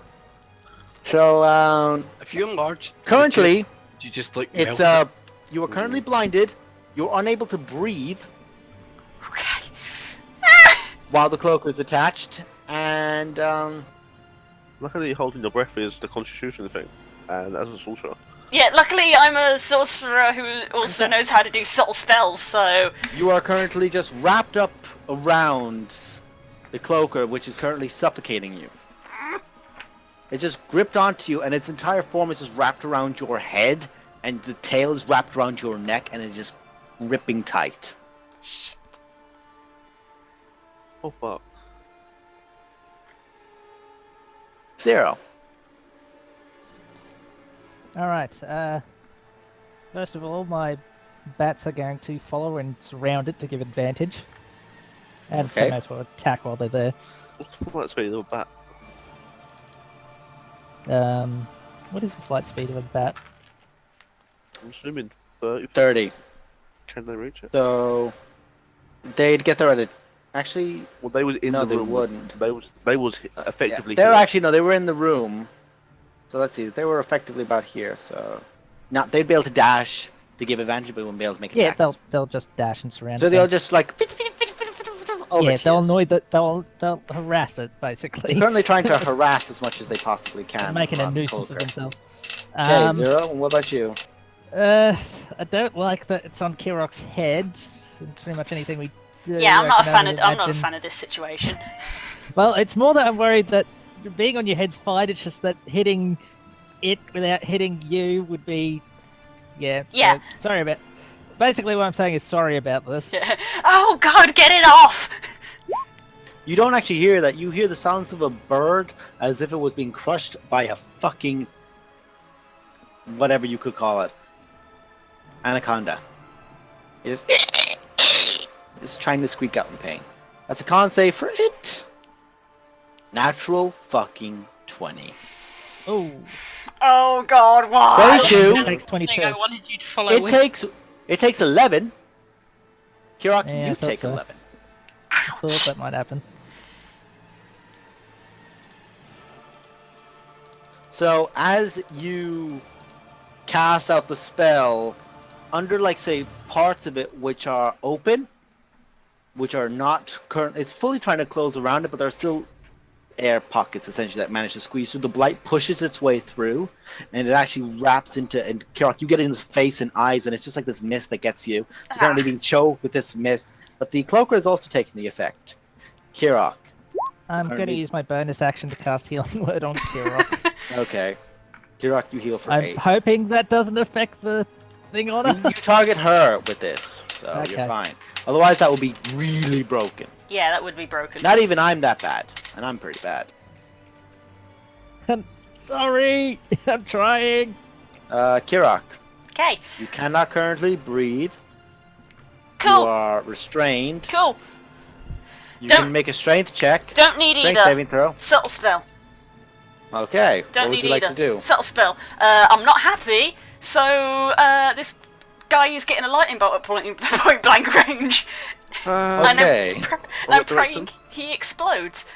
So If you enlarge, currently, you just like it's melt it? you are currently blinded. You're unable to breathe Okay. while the cloak is attached, and Luckily, holding your breath is the constitution thing, and as a sorcerer. Yeah, luckily I'm a sorcerer who also knows how to do subtle spells, so... you are currently just wrapped up around the cloaker, which is currently suffocating you. It just gripped onto you, and its entire form is just wrapped around your head, and the tail is wrapped around your neck, and it's just gripping tight. Oh fuck. 0. Alright, first of all, my bats are going to follow and surround it to give advantage. And Okay. who knows what attack while they're there. What's the flight speed of a bat? What is the flight speed of a bat? I'm assuming 30. 30. Can they reach it? So they'd get there at a. Actually, Well, they was in no, the they room. wouldn't. They was effectively. They're here. actually no, they were in the room. So let's see, they were effectively about here. So, now they'd be able to dash to give advantage, but they wouldn't be able to make Yeah, attacks. they'll just dash and surround So it. they'll then. just like. Over Yeah, to they'll you. annoy that they'll harass it basically. They're currently trying to harass as much as they possibly can. Making a around the nuisance of cloaker. themselves. Okay, 0. And what about you? I don't like that it's on Kirok's head. It's pretty much anything we do. Yeah, I'm I not a can fan only of I'm not a imagine- fan of this situation. Well, it's more that I'm worried that being on your head's fine. It's just that hitting it without hitting you would be, yeah. Yeah. So, sorry about. Basically, what I'm saying is sorry about this. Oh god, get it off! You don't actually hear that. You hear the sounds of a bird as if it was being crushed by a fucking whatever you could call it. Anaconda. It's trying to squeak out in pain. That's a con save for it. Natural fucking 20. Oh, Oh god, why? 22. it takes 22. Thing I wanted you to follow It with. takes 11. Kirok, Yeah, I you thought take so. 11. Thought that might happen. So as you cast out the spell, under like say parts of it which are open, which are not current, it's fully trying to close around it, but there are still air pockets essentially that manage to squeeze. So the blight pushes its way through, and it actually wraps into. And Kirok, you get it in his face and eyes, and it's just like this mist that gets you. You're currently being choked with this mist, but the cloaker is also taking the effect. Kirok. I'm going to Apparently- use my bonus action to cast Healing Word on Kirok. Okay. Kirok, you heal for I'm 8. hoping that doesn't affect the thing on You her. target her with this, so you're Okay. fine. Otherwise, that would be really broken. Yeah, that would be broken. Not even I'm that bad, and I'm pretty bad. Sorry, I'm trying. Kirok, Okay, you cannot currently breathe. You cool, are restrained. cool. You Don't- can make a strength check. Don't need Strength either. saving throw. Subtle spell. Okay. Don't what would need you like either. to do? Subtle spell. I'm not happy, so this guy is getting a lightning bolt at point blank range. And Okay. I'm What praying direction? he explodes.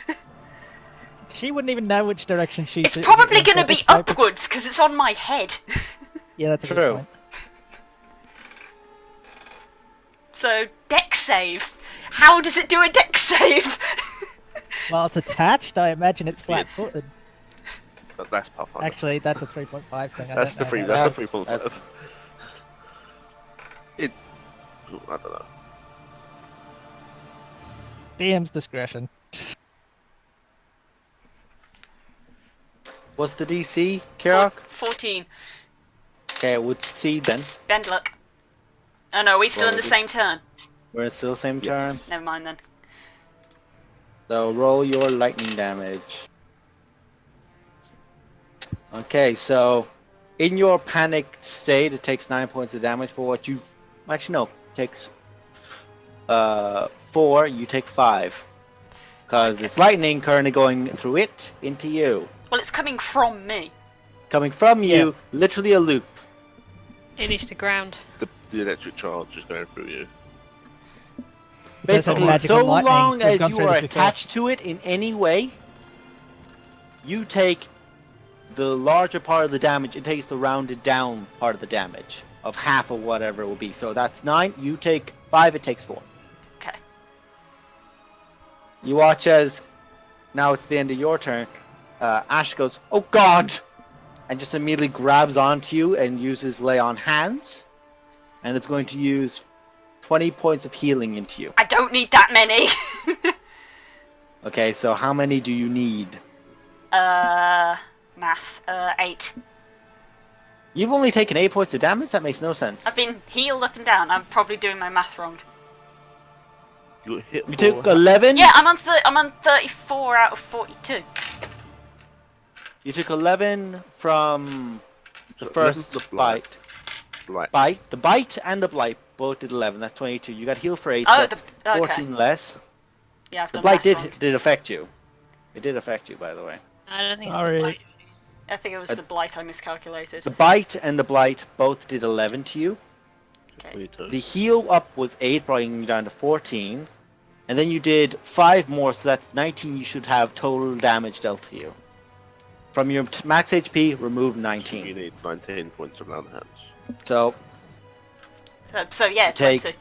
She wouldn't even know which direction she's. It's probably going going to be upwards because it's on my head. Yeah, that's a True. good point. So dex save. How does it do a dex save? Well, it's attached. I imagine it's flat-footed. That's Pathfinder. Actually, that's a 3.5 thing. That's the free. that. That's the 3.5. That's- It. I don't know. DM's discretion. What's the DC, Kirok? 14. Okay, it would succeed then. Bend luck. Oh no, are we still Well, in the it- same turn? We're still same turn. Never mind then. So roll your lightning damage. Okay, so in your panic state, it takes 9 points of damage. For what you actually no, it takes 4. You take 5 because Okay. it's lightning currently going through it into you, Well, it's coming from me. coming from Yeah. you, literally a loop. It needs to ground. The electric charge is going through you. Because it's Basically, magical so lightning. long We've as gone you through are this before. attached to it in any way, you take the larger part of the damage. It takes the rounded down part of the damage of half of whatever it will be. So that's 9. You take 5. It takes 4. Okay. You watch as now it's the end of your turn. Ash goes, "Oh God!" and just immediately grabs onto you and uses lay on hands, and it's going to use 20 points of healing into you. I don't need that many. Okay, so how many do you need? Math. 8. You've only taken 8 points of damage? That makes no sense. I've been healed up and down. I'm probably doing my math wrong. You got hit. You for took 11? Yeah, I'm on 34 out of 42. You took 11 from the So 11 first the blight. bite. The bite and the blight both did 11. That's 22. You got healed for 8. Oh, That's okay. 14 less. Yeah, I've The done blight math wrong. did affect you. It did affect you, by the way. I don't think it's Sorry. the blight. I think it was the blight I miscalculated. The bite and the blight both did 11 to you. Okay. 22. The heal up was 8, bringing you down to 14. And then you did 5 more, so that's 19 you should have total damage dealt to you. From your max HP, remove You 19. need 19 points of round hands. So So yeah, Take- 20.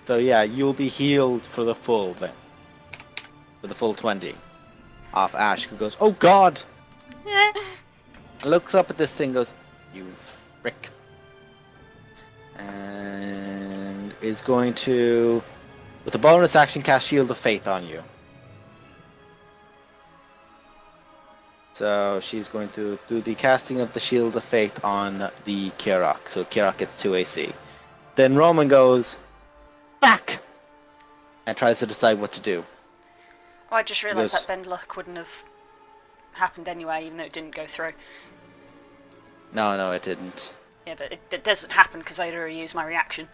So yeah, you'll be healed for the full then. For the full 20. Off Ash, who goes, "Oh God!" Yeah. Looks up at this thing, goes, "You frick." And is going to, with a bonus action, cast Shield of Faith on you. So she's going to do the casting of the Shield of Faith on the Kirak. So Kirak gets 2 AC. Then Roman goes, "Back!" and tries to decide what to do. Oh, I just realised Yes. that bend luck wouldn't have happened anyway, even though it didn't go through. No, it didn't. Yeah, but it doesn't happen because I'd already used my reaction.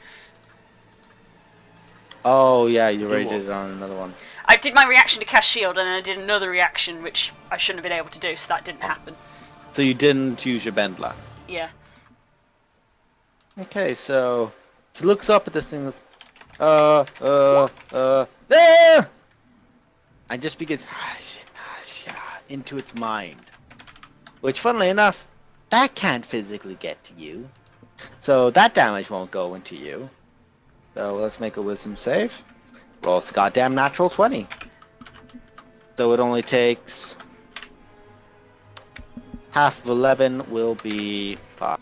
Oh yeah, you already what? did it on another one. I did my reaction to cast shield, and then I did another reaction which I shouldn't have been able to do, so that didn't happen. So you didn't use your bend luck. Yeah. Okay, so he looks up at this thing that's there, and just begins into its mind. Which, funnily enough, that can't physically get to you. So that damage won't go into you. So let's make a wisdom save. Roll it's a goddamn natural 20. So it only takes half of 11 will be 5.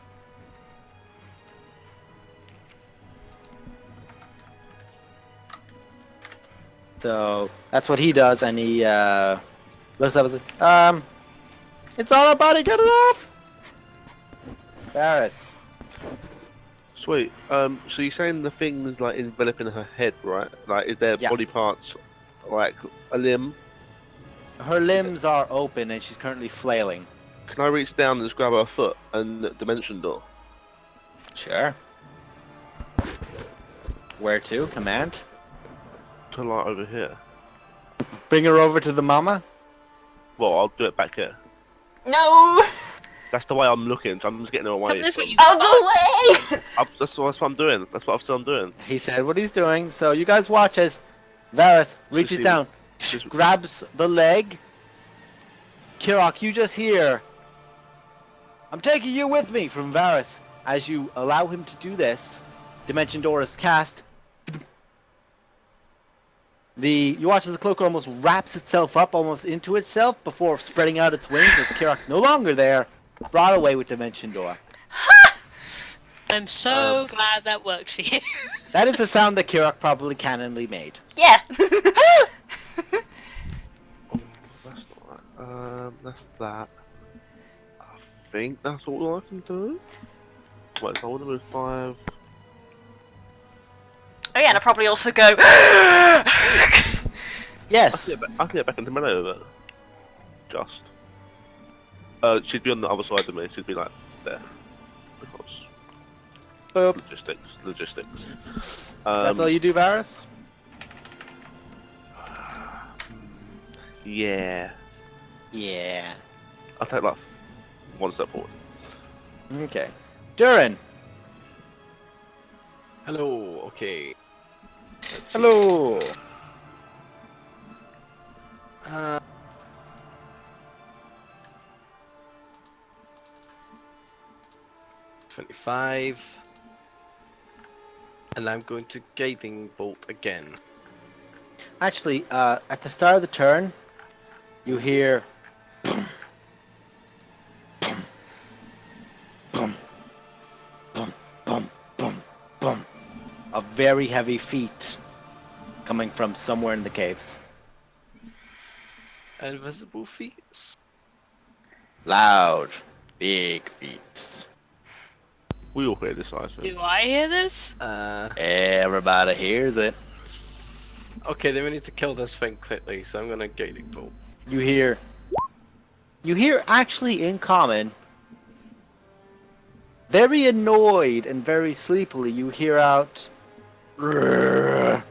So that's what he does, and he looks up and says, it's all about it, get it off! Varys. Sweet. So you're saying the thing's like enveloping her head, right? Like, is there Yeah. body parts like a limb? Her limbs are open and she's currently flailing. Can I reach down and just grab her foot and dimension door? Sure. Where to? Command? To like over here. Bring her over to the mama? Well, I'll do it back here. No! That's the way I'm looking. So I'm just getting her away. Come this way, you Out of the way! That's what I'm doing. That's what I'm doing. He said what he's doing, so you guys watch as Varys reaches see- down, just- grabs the leg. Kirak, you just hear, "I'm taking you with me," from Varys. As you allow him to do this, Dimension Door is cast. You watch as the cloak almost wraps itself up almost into itself before spreading out its wings as Kirak's no longer there, brought away with Dimension Door. I'm so glad that worked for you. That is the sound that Kirak probably cannonly made. Yeah. That's not that. That's that. I think that's all I can do. Wait, so I would have been 5. Oh yeah, and I probably also go. Yes. I can get back into melee with it. Just. She'd be on the other side of me. She'd be like there. Because Boop. logistics. That's all you do, Varus? Yeah. Yeah. I'll take like one step forward. Okay. Durin. Hello. Okay. Let's see. Hello. Uh, $25. And I'm going to guiding bolt again. Actually, at the start of the turn, you hear boom, boom, boom, boom, boom, of very heavy feet coming from somewhere in the caves. Invisible feet. Loud, big feet. We all hear this, I assume. Do I hear this? Everybody hears it. Okay, then we need to kill this thing quickly, so I'm gonna guiding bolt. You hear actually in common, very annoyed and very sleepily, you hear out, "Rrrr.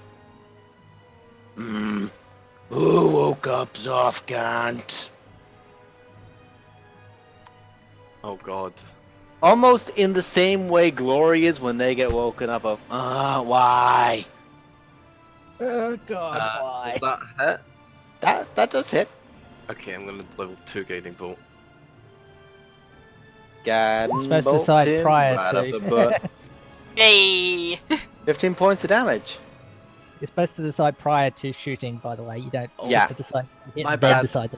Who woke up Zofgant?" Oh god. Almost in the same way Glory is when they get woken up of, why? Oh God, why? Does that hit? That does hit. Okay, I'm gonna level 2 guiding bolt. Garden Supposed to bolt decide him prior right up to. the butt. Yay! 15 points of damage. You're supposed to decide prior to shooting. By the way, you don't Yeah. have to decide. Hit My and then bad. decide.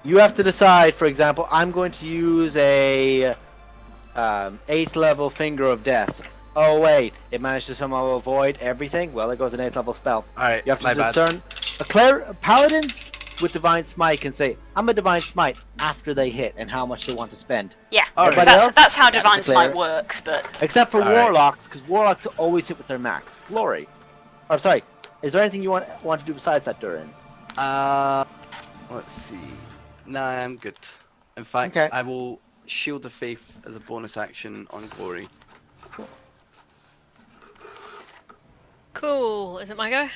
You have to decide, for example, I'm going to use a 8th level Finger of Death. Oh wait, it managed to somehow avoid everything? Well, it goes an 8th level spell. Alright, You have to my bad. discern. Paladins with Divine Smite can say, I'm a Divine Smite after they hit and how much they want to spend. Yeah, Alright. because Everybody else? that's how Yeah, Divine declare. Smite works, but Except for Alright. Warlocks, because Warlocks always hit with their max. Glory. Oh, sorry. Is there anything you want to do besides that, Durin? Let's see. Nah, I'm good. In fact, Okay. I will Shield of Faith as a bonus action on Glory. Cool. Is it my go?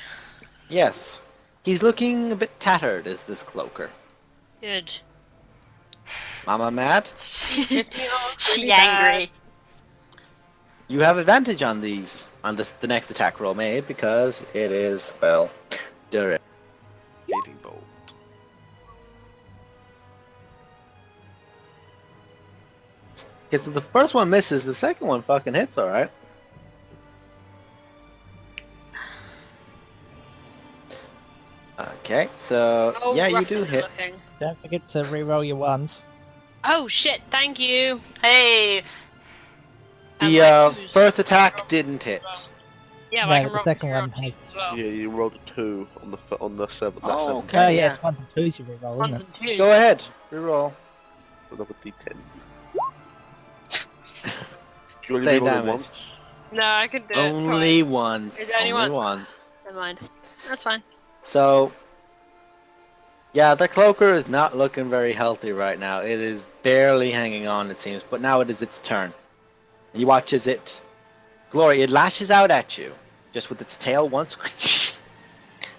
Yes. He's looking a bit tattered, is this cloaker. Good. Mama mad? Piss me off she really bad. angry. You have advantage on these, on this, the next attack roll made, because it is, well, Durin. Guiding bolt. Okay, so the first one misses, the second one fucking hits, alright. Okay, so, Oh, yeah, you rough do is hit. looking. Don't forget to re-roll your ones. Oh shit! Thank you. Hey, And The my twos. first attack didn't hit. Yeah, No, but I can but the roll second zero one twos has- as well. Yeah, you rolled a 2 on the 7. That Oh, 7. okay. Oh yeah, yeah. it's ones and twos you re-roll, Ones isn't it? and twos. Go ahead, reroll. Another D10. Do you only Same reroll it damage. once? No, I can do it. Only twice. once. Is it only Only once? once. Never mind. That's fine. So, yeah, the cloaker is not looking very healthy right now. It is barely hanging on, it seems. But now it is its turn. You watch as it, Glory, it lashes out at you, just with its tail once,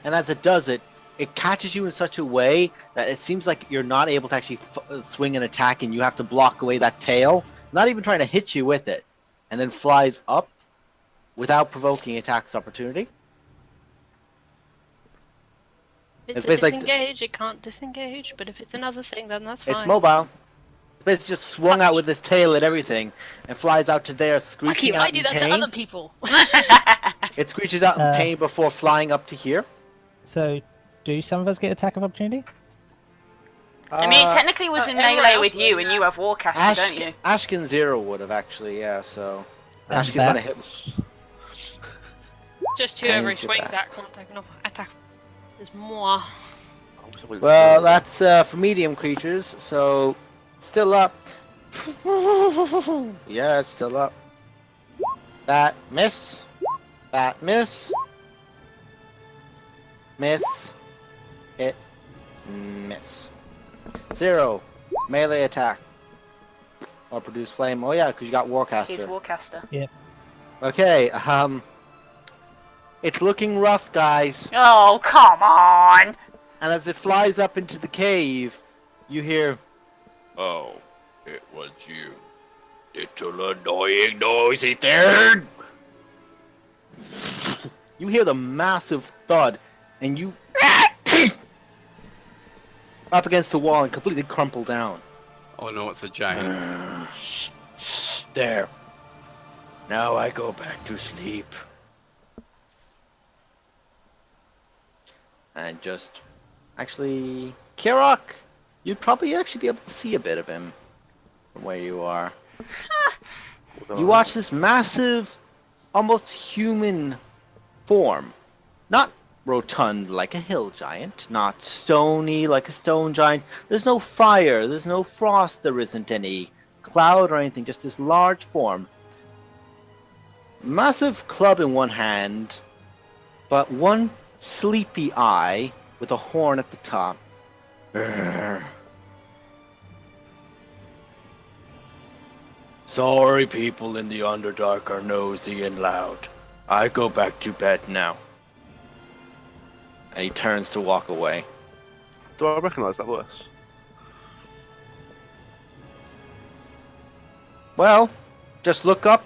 and as it does it, it catches you in such a way that it seems like you're not able to actually swing an attack, and you have to block away that tail, not even trying to hit you with it, and then flies up without provoking attack's opportunity. If It's it's a basically like disengage, it can't disengage. But if it's another thing, then that's fine. It's mobile. It's basically just swung out with this tail at everything and flies out to there, Fuck screeching you! out I do in that pain. to other people. It screeches out in pain before flying up to here. So, do some of us get attack of opportunity? I mean, it technically was in everyone melee else with you, would, and yeah. you have Warcaster, don't you? Ashkin Zero would have actually, yeah. So And Ashkin's gonna bats. hit. Just whoever he Thank you, swings at Bats. can't take enough attack. There's more. Well, that's for medium creatures, so still up. Yeah, it's still up. Bat miss. Bat miss. Miss. Hit. Miss. 0. Melee attack. Or produce flame. Oh yeah, because you got He's Warcaster. Warcaster. Okay, it's looking rough, guys. Oh, come on! And as it flies up into the cave, you hear, "Oh, it was you, little annoying noisy thing!" You hear the massive thud, and you up against the wall and completely crumple down. Oh no, it's a giant. There. Now I go back to sleep. And just... Actually... Kirok! You'd probably actually be able to see a bit of him from where you are. You watch this massive, almost human form. Not rotund like a hill giant, not stony like a stone giant. There's no fire, there's no frost, there isn't any cloud or anything, just this large form. Massive club in one hand, but one sleepy eye with a horn at the top. Urgh. Sorry, people in the Underdark are nosy and loud. I go back to bed now. And he turns to walk away. Do I recognise that voice? Well, just look up.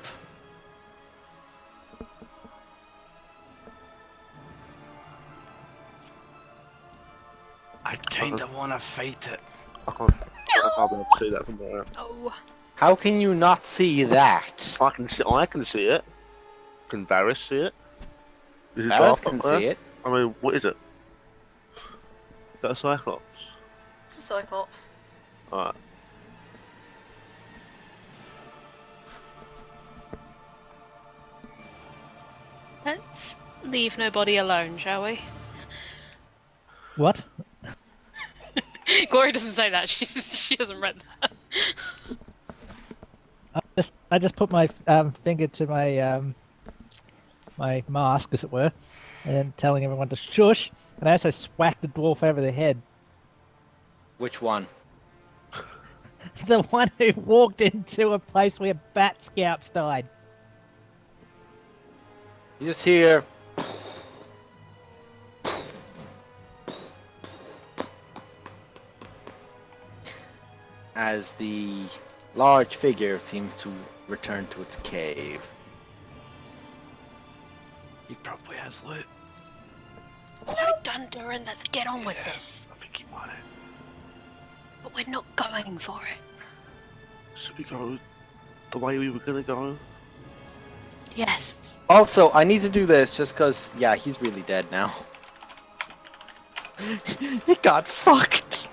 I kinda wanna fight it. I can't be able to see that from where I am. Oh. How can you not see that? I can see it. Can Varys see it? Is it Alice sharp can up there? see it. I mean, what is it? Is that a Cyclops? It's a Cyclops. Alright. Let's leave nobody alone, shall we? What? Glory doesn't say that. She hasn't read that. I just put my finger to my my mask, as it were, and telling everyone to shush. And I also swacked the dwarf over the head. Which one? The one who walked into a place where bat scouts died. You just hear... as the large figure seems to return to its cave. He probably has loot. Quite done, Durin. Let's get on with this. I think he might. But we're not going for it. Should we go the way we were gonna go? Yes. Also, I need to do this just because, yeah, he's really dead now. He got fucked.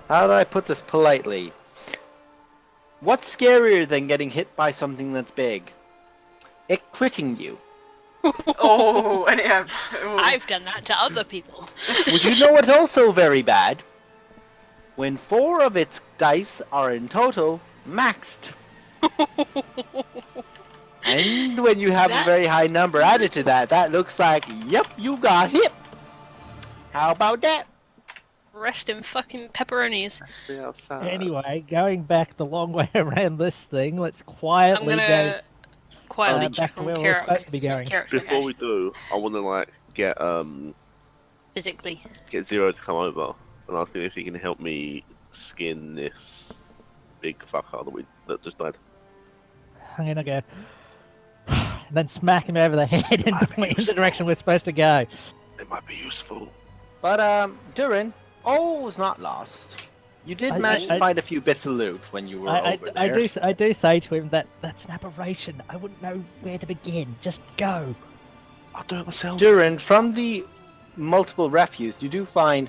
How do I put this politely? What's scarier than getting hit by something that's big? It critting you. Oh, and yeah. I've done that to other people. Would you know what's also very bad? When 4 of its dice are in total maxed. And when you have a very high number added to that, that looks like, yep, you got hit. How about that? Rest in fucking pepperonis. Be outside. Anyway, going back the long way around this thing, let's I'm quietly gonna quietly back check to on where we're supposed to be going. Before we do, I want to like get physically. Zero to come over and ask him if he can help me skin this big fucker that just died. I'm gonna go, and then smack him over the head and point in the direction we're supposed to go. It might be useful. But, Durin, all is not lost. You did manage to find a few bits of loot when you were over there. I do say to him that that's an aberration. I wouldn't know where to begin. Just go. I'll do it myself. Durin, from the multiple refuse, you do find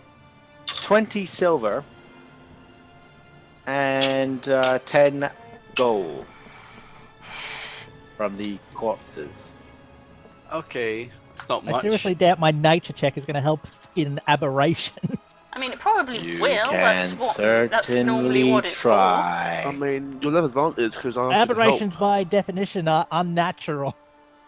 20 silver and 10 gold from the corpses. Okay, it's not I much. seriously doubt my nature check is going to help skin an aberration. I mean, it probably You will. can That's normally what it's try. I mean, you'll have advantage because I asked you to help. Aberrations by definition are unnatural.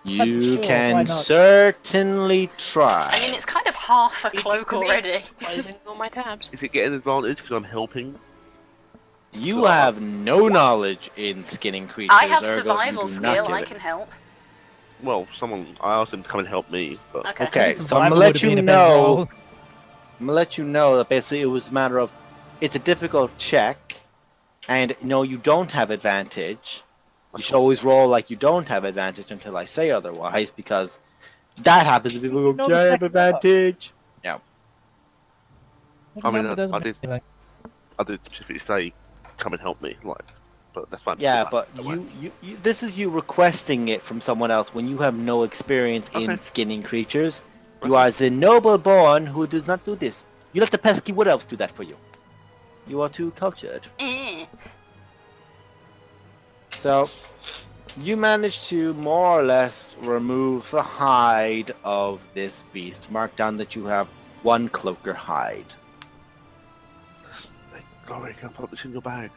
You Sure, why can not? certainly try. I mean, it's kind of half a Speaking cloak for me. already. Closing all my tabs. Is it getting advantage because I'm helping? You have no knowledge in skinning creatures. I have ergo you survival do not skill. give I it. can help. Well, I asked him to come and help me, but Okay. Okay, so I'm Survival gonna would let have you been a better know. roll. I'm gonna let you know that basically it was a matter of, it's a difficult check, and no, you don't have advantage. You should always roll like you don't have advantage until I say otherwise, because that happens and people go, Roll the "Yeah, I have second one. advantage." Yeah. I mean, It doesn't I did matter. specifically say, come and help me, like, but that's fine. Yeah, Don't but worry. you this is you requesting it from someone else when you have no experience in Okay. skinning creatures. You Okay. are the noble born who does not do this. You let the pesky wood elves do that for you. You are too cultured. Eh. So, you manage to more or less remove the hide of this beast. Mark down that you have one cloaker hide. Hey, Glory, can I put this in your bag?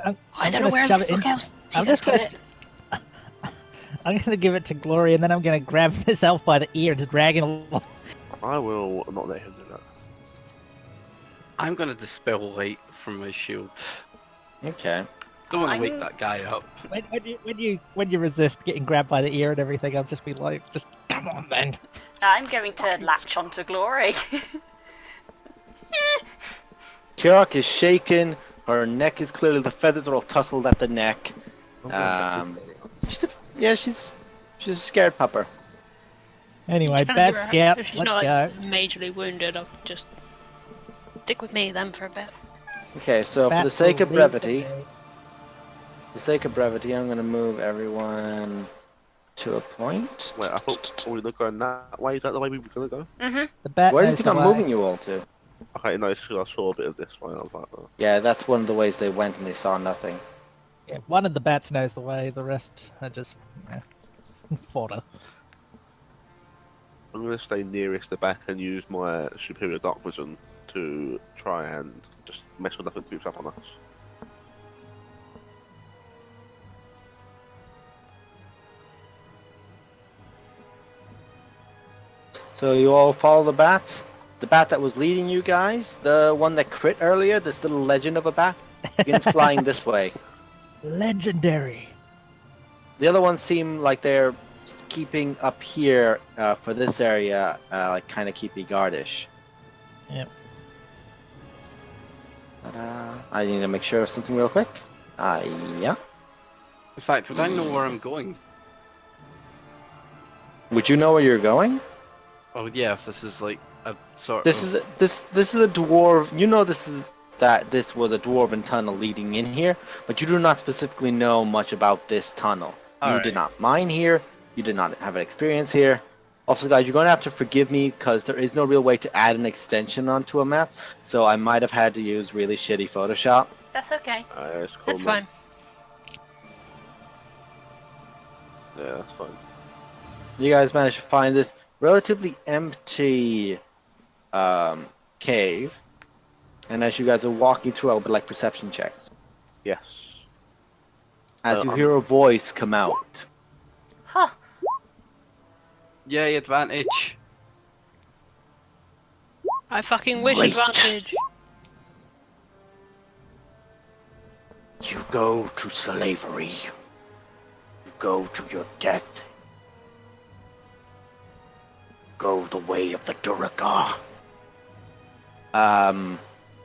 I'm I don't know gonna where the shove it fuck in- else I'm you gonna just put gonna. it. I'm gonna give it to Glory, and then I'm gonna grab this elf by the ear and drag him along. I will not let him do that. I'm gonna dispel light from my shield. Okay. Don't want to wake I'm- that guy up. When you resist getting grabbed by the ear and everything, I'll just be like, just come on then. I'm going to latch onto Glory. Kirak is shaken. Her neck is clearly, the feathers are all tussled at the neck. I'm gonna Yeah, she's a scared pupper. Anyway, Just gonna bad give her- if scouts, she's let's not go. like majorly wounded, I'll just stick with me then for a bit. Okay, so for the Bats sake will of lead the brevity, way. I'm gonna move everyone to a point. wait. I thought we were going that way. Is that the way we were gonna go? The bat Where do you knows think the I'm way. moving you all to? Okay, no, it's just 'cause I saw a bit of this way. I was like, Yeah, that's one of the ways they went and they saw nothing. Yeah, one of the bats knows the way. The rest are just fodder. I'm gonna stay nearest the back and use my superior dark vision to try and just mess with nothing creeps up on us. So you all follow the bats? The bat that was leading you guys, the one that crit earlier, this little legend of a bat, begins flying this way. Legendary. The other ones seem like they're keeping up here for this area, like kind of keepy guardish. Yep. But, I need to make sure of something real quick. Yeah. In fact, would I know where I'm going? Would you know where you're going? Oh yeah, if this is like a sort This of... is this is a dwarf. You know this was a dwarven tunnel leading in here, but you do not specifically know much about this tunnel. You Alright. did not mine here. You did not have an experience here. Also, guys, you're going to have to forgive me because there is no real way to add an extension onto a map, so I might have had to use really shitty Photoshop. That's okay. That's cool, That's man. fine. Yeah, that's fine. You guys managed to find this relatively empty cave, and as you guys are walking through, I would like perception checks. Yes. As you hear a voice come out. Huh. Yay, advantage! I fucking wish Great. advantage. You go to slavery. You go to your death. Go the way of the Durga. At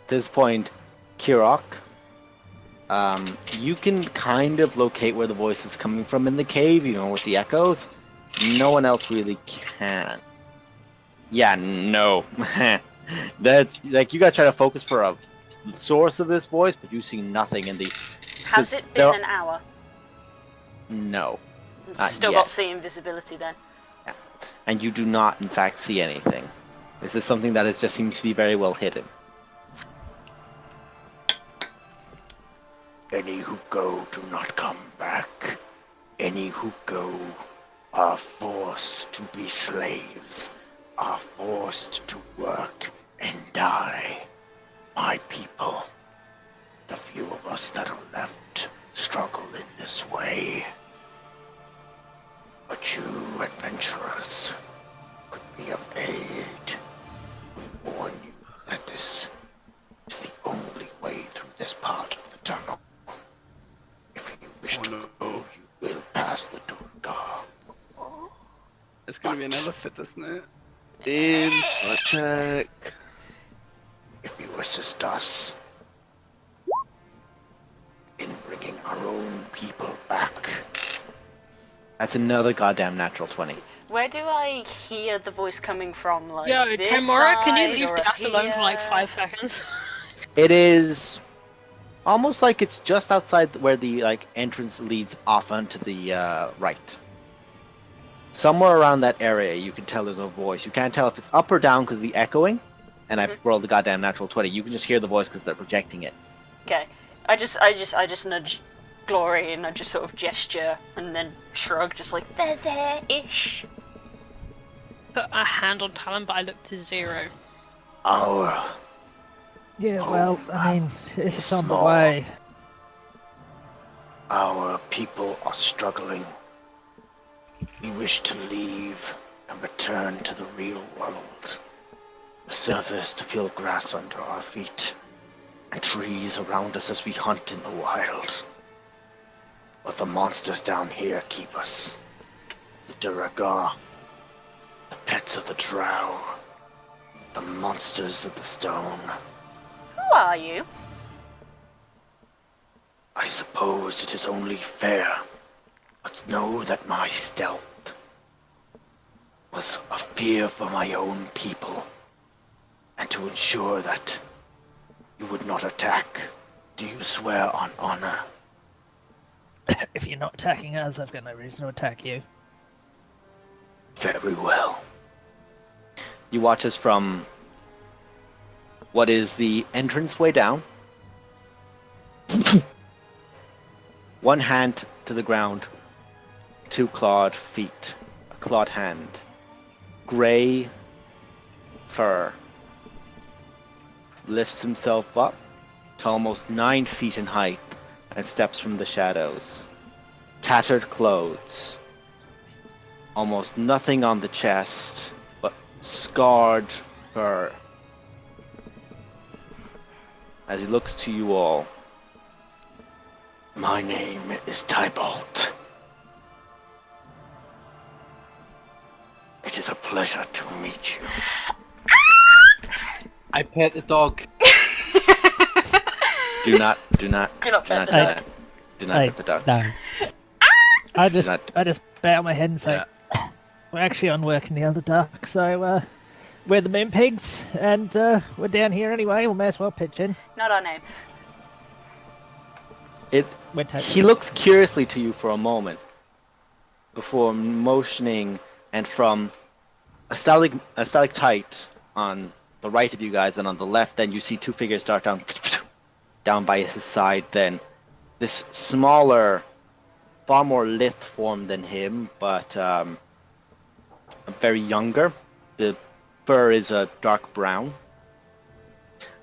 this point, Kirok, you can kind of locate where the voice is coming from in the cave, you know, with the echoes. No one else really can. Yeah, no. That's like you gotta try to focus for a source of this voice, but you see nothing in the. Has it there- been an hour? No. Not Still yet. got see invisibility then. And you do not, in fact, see anything. This is something that just seems to be very well hidden. Any who go do not come back. Any who go are forced to be slaves, are forced to work and die. My people, the few of us that are left, struggle in this way. But you adventurers could be of aid. We warn you that this is the only way through this part of the tunnel. If you wish to go, you will pass the door. It's gonna be an elephant, isn't it? Insight check. If you assist us in bringing our own people back, That's another goddamn natural 20. Where do I hear the voice coming from? Like Yo, this Tamora, can you side leave or Gas alone for like here? 5 seconds? It is almost like it's just outside where the entrance leads off onto the right. Somewhere around that area, you can tell there's a voice. You can't tell if it's up or down because the echoing. And I rolled the goddamn natural 20. You can just hear the voice because they're projecting it. Okay. I just nudge Glory and I just sort of gesture and then shrug, just like there-ish. Put a hand on Talon, but I look to 0. our Yeah, well, I mean, if it's on the small. way. Our people are struggling. We wish to leave and return to the real world. The surface to feel grass under our feet and trees around us as we hunt in the wild. But the monsters down here keep us. The Duragar, the pets of the drow, the monsters of the stone. Who are you? I suppose it is only fair, but know that my stealth was a fear for my own people, and to ensure that you would not attack. Do you swear on honor? If you're not attacking us, I've got no reason to attack you. Very well. You watch us from what is the entranceway down. One hand to the ground, 2 clawed feet, a clawed hand, gray fur, lifts himself up to almost 9 feet in height and steps from the shadows. Tattered clothes, almost nothing on the chest, but scarred fur. As he looks to you all, My name is Tybalt. It is a pleasure to meet you. I pet the dog. do not Do not pet the dog. that. Do not pet the dog. No. I just Not- bow my head and say, we're actually on work in the Underdark, so we're the Moon Pigs, and we're down here anyway. We may as well pitch in. Not our name. We're totally He looks curiously to you for a moment before motioning, and from a stalactite on the right of you guys and on the left, then you see 2 figures dart down by his side. Then this smaller, far more lithe form than him, but very younger. The fur is a dark brown,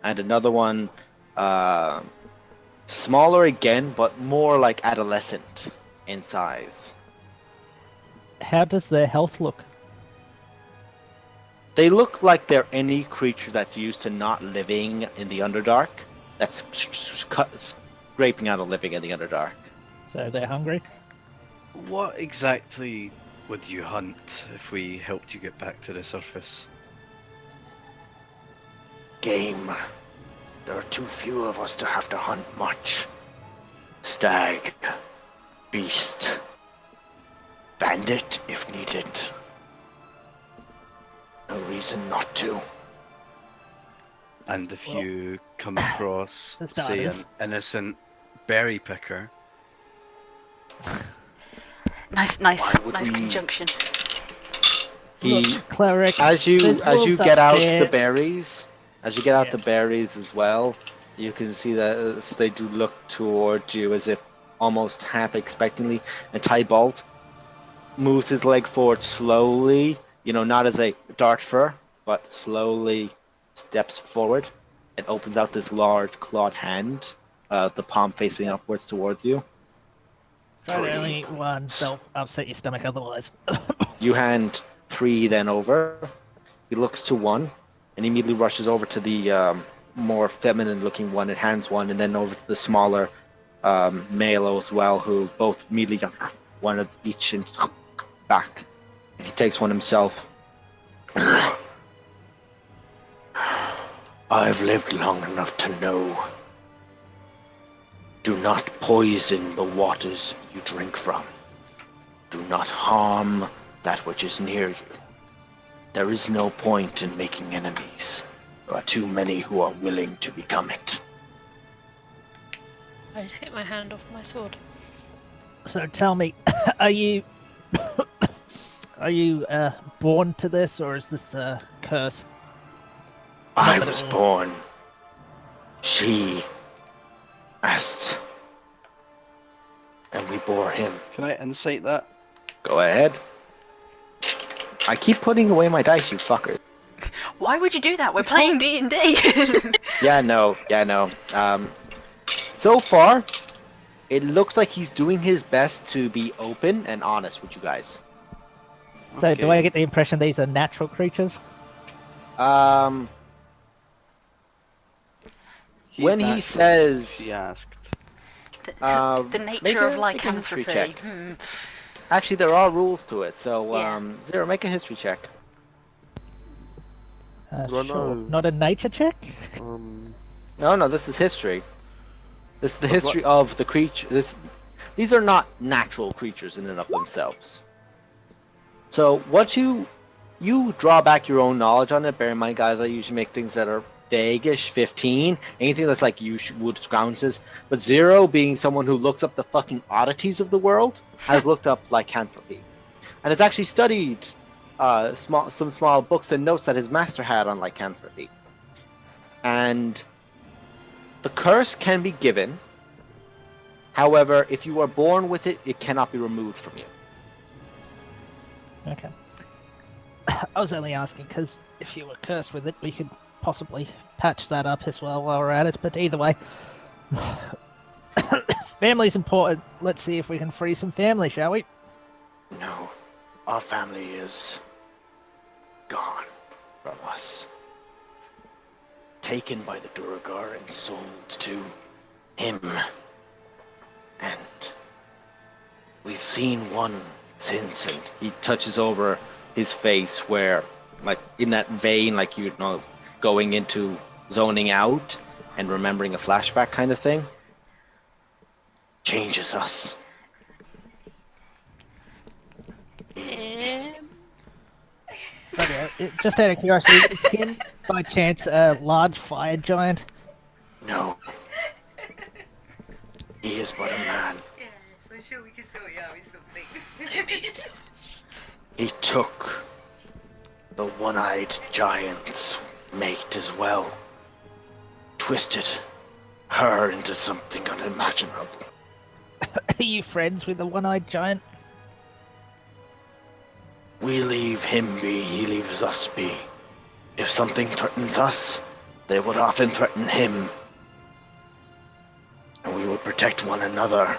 and another one. Smaller again, but more like adolescent in size. How does their health look? They look like they're any creature that's used to not living in the Underdark. That's scraping out a living in the Underdark. So they're hungry? What exactly would you hunt if we helped you get back to the surface? Game. There are too few of us to have to hunt much. Stag. Beast. Bandit, if needed. No reason not to. And if Well, you come across, for say, an starters. innocent berry picker, Nice Why would we- conjunction. He, Look, Cleric, as you there's wolves get out upstairs. the berries, as you get out Yeah. the berries as well, you can see that they do look towards you as if almost half expectantly. And Tybalt moves his leg forward slowly, not as a dart fur, but slowly steps forward and opens out this large clawed hand, the palm facing upwards towards you. Try to 3. only eat one, they'll upset your stomach otherwise. You hand 3 then over. He looks to 1, and immediately rushes over to the more feminine-looking one and hands 1, and then over to the smaller male as well, who both immediately got 1 of each and back. He takes 1 himself. I've lived long enough to know. Do not poison the waters you drink from. Do not harm that which is near you. There is no point in making enemies. There are too many who are willing to become it. I take my hand off my sword. So tell me, are you born to this, or is this a curse? I Not at was all. born. She asked. And we bore him. Can I insight that? Go ahead. I keep putting away my dice, you fucker. Why would you do that? We're playing D&D. Yeah, no. So far, it looks like he's doing his best to be open and honest with you guys. So do Okay. I get the impression these are natural creatures? He's When he natural, says, She asked. the make nature of make a history lycanthropy. check. Actually, there are rules to it, so Yeah. Zero, make a history check. Well, Sure. no. Not a nature check? No, this is history. This is the But what- history of the creature. These are not natural creatures in and of themselves. So what you draw back your own knowledge on it. Bear in mind, guys, I usually make things that are vaguish. 15, anything that's like you would scrounges. But Zero, being someone who looks up the fucking oddities of the world, has looked up lycanthropy, and has actually studied some small books and notes that his master had on lycanthropy. And the curse can be given. However, if you are born with it, it cannot be removed from you. Okay. I was only asking because if you were cursed with it, we could possibly patch that up as well while we're at it. But either way, family's important. Let's see if we can free some family, shall we? No, our family is gone from us. Taken by the Duragar and sold to him. And we've seen one since, and he touches over his face where, like, in that vein, like, you know, going into zoning out and remembering a flashback kind of thing, changes us. Just out of curiosity, is him by chance a large fire giant? No. He is but a man. Yes, I'm sure we can sort you out with something. He took the one-eyed giant's mate as well. Twisted her into something unimaginable. Are you friends with the one-eyed giant? We leave him be, he leaves us be. If something threatens us, they would often threaten him. And we would protect one another.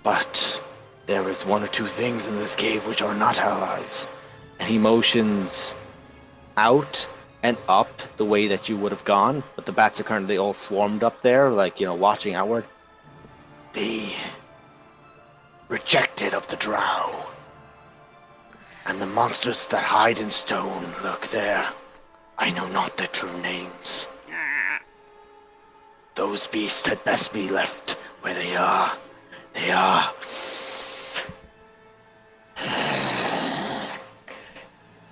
But there is 1 or 2 things in this cave which are not allies. And he motions out and up the way that you would have gone, but the bats are currently all swarmed up there, like, you know, watching outward. The rejected of the drow. And the monsters that hide in stone lurk there. I know not their true names. Those beasts had best be left where they are. They are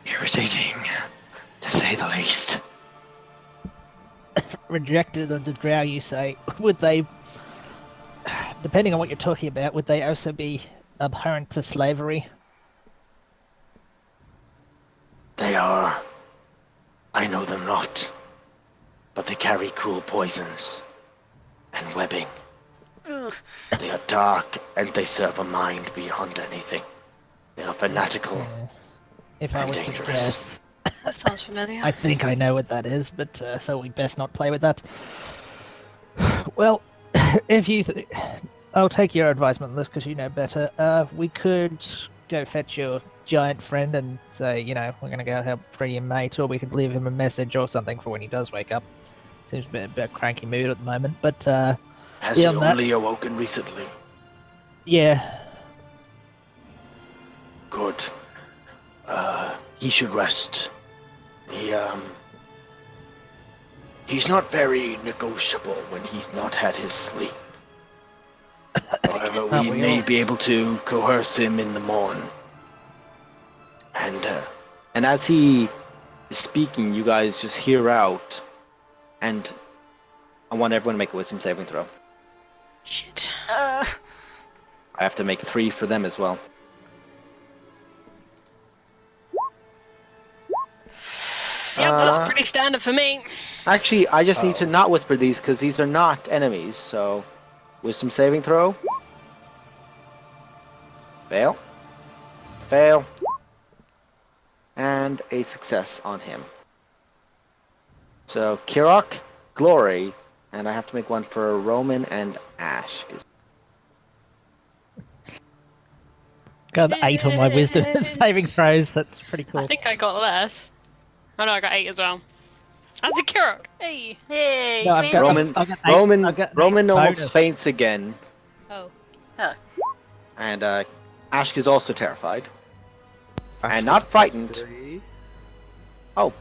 irritating, to say the least. Rejected of the drow, you say? Would they, depending on what you're talking about, would they also be abhorrent to slavery? They are. I know them not. But they carry cruel poisons and webbing. They are dark and they serve a mind beyond anything. They are fanatical. Yeah. If I And was to dangerous. guess, That sounds familiar. I think I know what that is, but so we best not play with that. Well, if you I'll take your advisement on this because you know better. We could go fetch your giant friend and say, you know, we're going to go help free your mate, or we could leave him a message or something for when he does wake up. Seems a bit of cranky mood at the moment, but Has he beyond that, only awoken recently? yeah. Good. He should rest. He's not very negotiable when he's not had his sleep. However, we may be able to coerce him in the morn. And as he is speaking, you guys just hear out, and I want everyone to make a wisdom saving throw. Shit. I have to make 3 for them as well. Yep, that's pretty standard for me. Actually, I just need to not whisper these because these are not enemies. So, wisdom saving throw. Fail. Fail. And a success on him. So, Kirok, Glory, and I have to make one for Roman and Ash. Got an 8 on my wisdom saving throws. That's pretty cool. I think I got less. Oh no, I got 8 as well. That's a Kirok. Hey. Yay! No, I've got, twinsies. I've got eight, I've got an Roman 8 almost bonus. faints again, Oh. Huh. and Ash is also terrified and not frightened. Oh,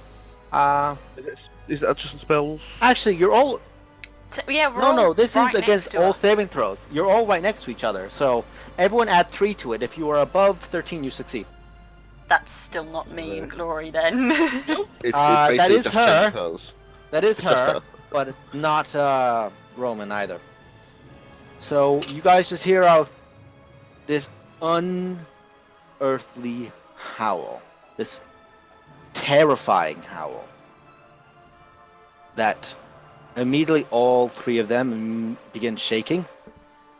Is that just spells? actually, you're all Yeah, we're all no. This right is next against to all her. saving throws. You're all right next to each other, so everyone add 3 to it. If you are above 13, you succeed. That's still not me and Glory then. That is just her. spells. That is her, but it's not Roman either. So you guys just hear out this unearthly howl, this terrifying howl, that immediately all 3 of them begin shaking.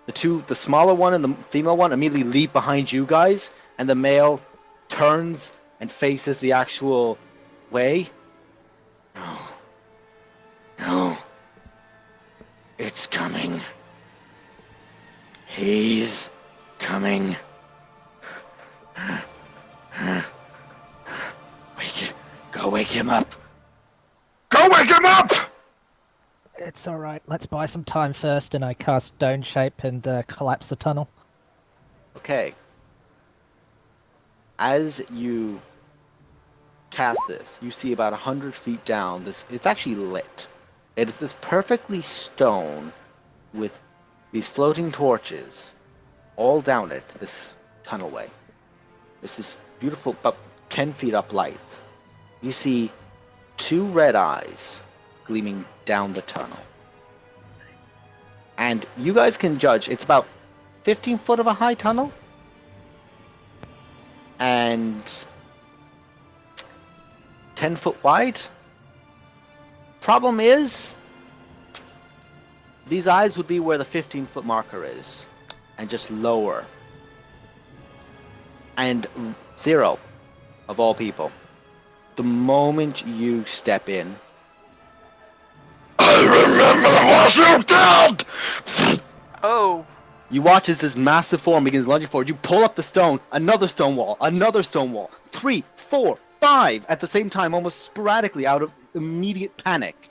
The smaller one and the female one immediately leap behind you guys, and the male turns and faces the actual way. No. No. It's coming. He's coming. Go wake him up. Go wake him up! It's alright, let's buy some time first, and I cast Stone Shape and collapse the tunnel. Okay. As you cast this, you see about 100 feet down. It's actually lit. It is this perfectly stone with these floating torches all down it, this tunnelway. It's this beautiful, about 10 feet up lights. You see 2 red eyes gleaming down the tunnel. And you guys can judge, it's about 15 foot of a high tunnel. And 10 foot wide. Problem is, these eyes would be where the 15-foot marker is, and just lower. And Zero, of all people, the moment you step in, I remember what you did! Oh. you watch as this massive form begins lunging forward. You pull up the stone, another stone wall, 3, 4, 5 at the same time, almost sporadically out of immediate panic.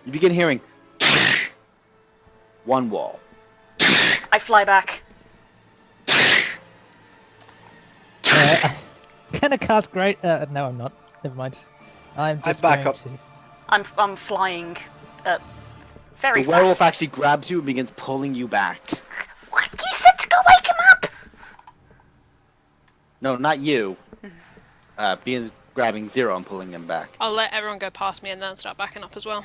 You begin hearing one wall. I fly back. I'm gonna cast Great... no, I'm not. Never mind. I'm just back going up. to... I'm flying very The werewolf fast. actually grabs you and begins pulling you back. What? You said to go wake him up! No, not you. Begins grabbing Zero and pulling him back. I'll let everyone go past me and then start backing up as well.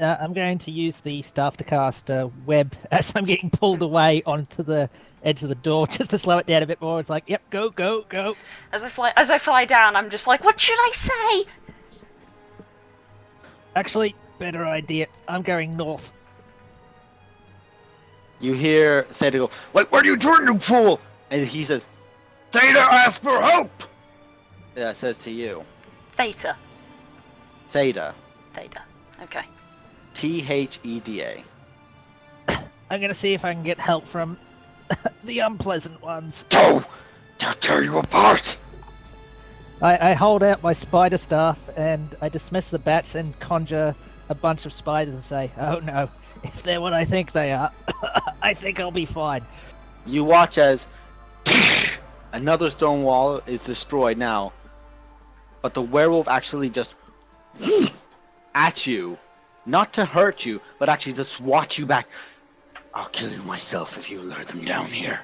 I'm going to use the staff to cast web as I'm getting pulled away onto the edge of the door, just to slow it down a bit more. It's like, yep, go, go, go. As I fly down, I'm just like, what should I say? Actually, better idea. I'm going north. You hear Theta go, "Wait, where are you turning, you fool?" And he says, "Theta asked for help!" Yeah, it says to you. Theta. Theta. Theta. Okay. Theda. I'm gonna see if I can get help from the unpleasant ones. They'll tear you apart! I hold out my spider staff and I dismiss the bats and conjure a bunch of spiders and say, "Oh no, if they're what I think they are, I think I'll be fine." You watch as another stone wall is destroyed now, but the werewolf actually just at you, not to hurt you, but actually to swat you back. I'll kill you myself if you lure them down here.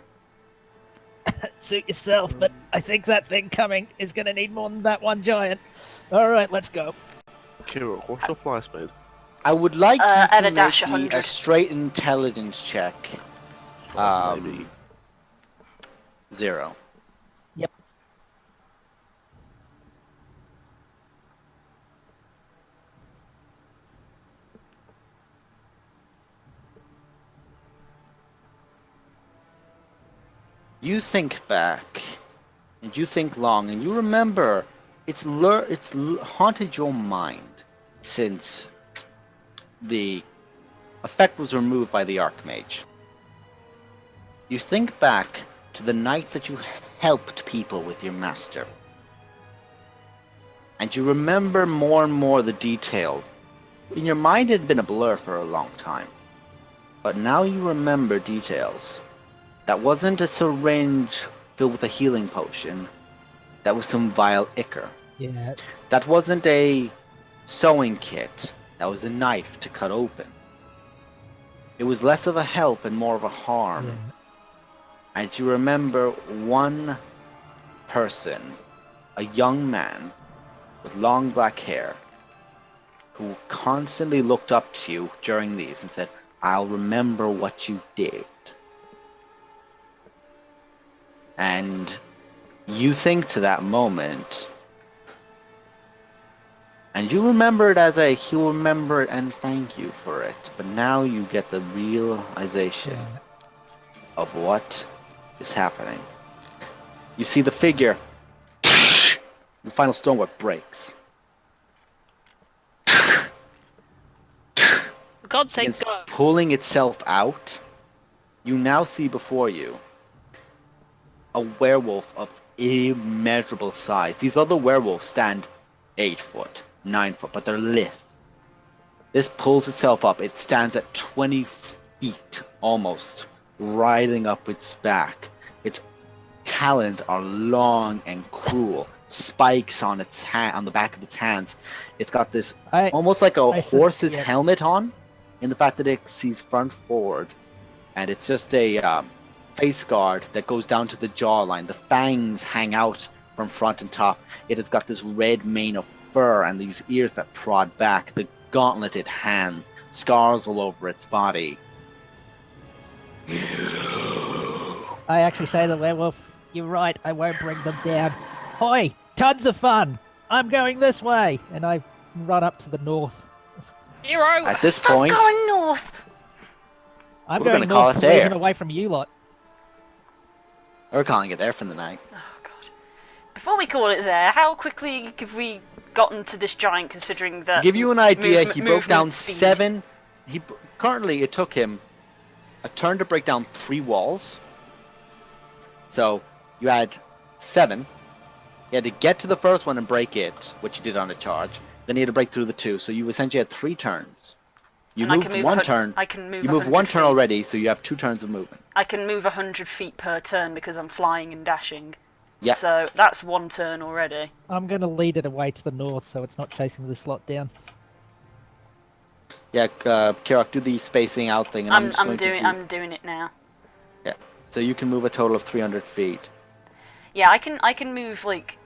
Suit yourself, but I think that thing coming is gonna need more than that one giant. Alright, let's go. Kira, what's your fly speed? I would like you At to a dash make me 100. a straight intelligence check. Maybe. 0. Yep. You think back, and you think long, and you remember it's haunted your mind since the effect was removed by the Archmage. You think back to the nights that you helped people with your master. And you remember more and more the detail. In your mind it had been a blur for a long time. But now you remember details. That wasn't a syringe filled with a healing potion. That was some vile ichor. Yeah. That wasn't a sewing kit. That was a knife to cut open. It was less of a help and more of a harm. Yeah. And you remember one person, a young man with long black hair, who constantly looked up to you during these and said, "I'll remember what you did." And you think to that moment, and you remember it as he'll remember it and thank you for it. But now you get the realization Yeah. of what is happening. You see the figure, the final stonework breaks. For God's sake, It's go. pulling itself out. You now see before you a werewolf of immeasurable size. These other werewolves stand 8 foot, 9 foot, but they're lithe. This pulls itself up. It stands at 20 feet almost, riding up its back. Its talons are long and cruel. Spikes on on the back of its hands. It's got this almost like a horse's helmet on, in the fact that it sees front forward, and it's just a face guard that goes down to the jawline. The fangs hang out from front and top. It has got this red mane of fur and these ears that prod back. The gauntleted hands, scars all over its body. I actually say to the werewolf, "You're right, I won't bring them down. Hoi, tons of fun. I'm going this way." And I run up to the north. Hero! At this Stop point, going north! I'm We're going gonna call north it to leave there. it away from you lot. we're calling it there for the night. Oh god. Before we call it there, how quickly have we gotten to this giant considering that... To give you an idea, movement- he broke down movement speed? 7. Currently, it took him a turn to break down 3 walls. So you had 7. He had to get to the first one and break it, which he did on a charge. Then he had to break through the 2. So you essentially had 3 turns. You And I moved can move one 100 turn. I can move You moved 100 one turn feet. already, so you have 2 turns of movement. I can move 100 feet per turn because I'm flying and dashing. Yeah. So that's 1 turn already. I'm going to lead it away to the north so it's not chasing this lot down. Yeah, Kirok, do the spacing out thing. And I'm just going to do- I'm doing it now. Yeah. So you can move a total of 300 feet. Yeah, I can move like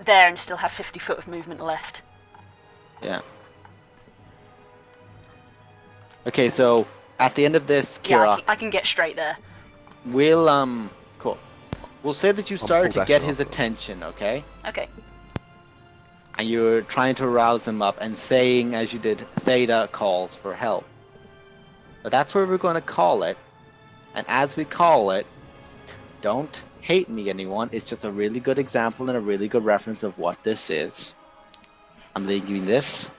there and still have 50 foot of movement left. Yeah. Okay, so at the end of this, Yeah, Kira, I can get straight there. we'll cool. We'll say that you started to pull get that his off. attention, okay? Okay. And you're trying to arouse him up and saying, as you did, Theta calls for help. But that's where we're going to call it. And as we call it, don't hate me, anyone. It's just a really good example and a really good reference of what this is. I'm leaving this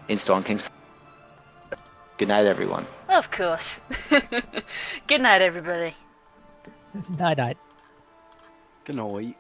in Storm King's. Good night, everyone. Of course. Good night, everybody. Night night. Good night.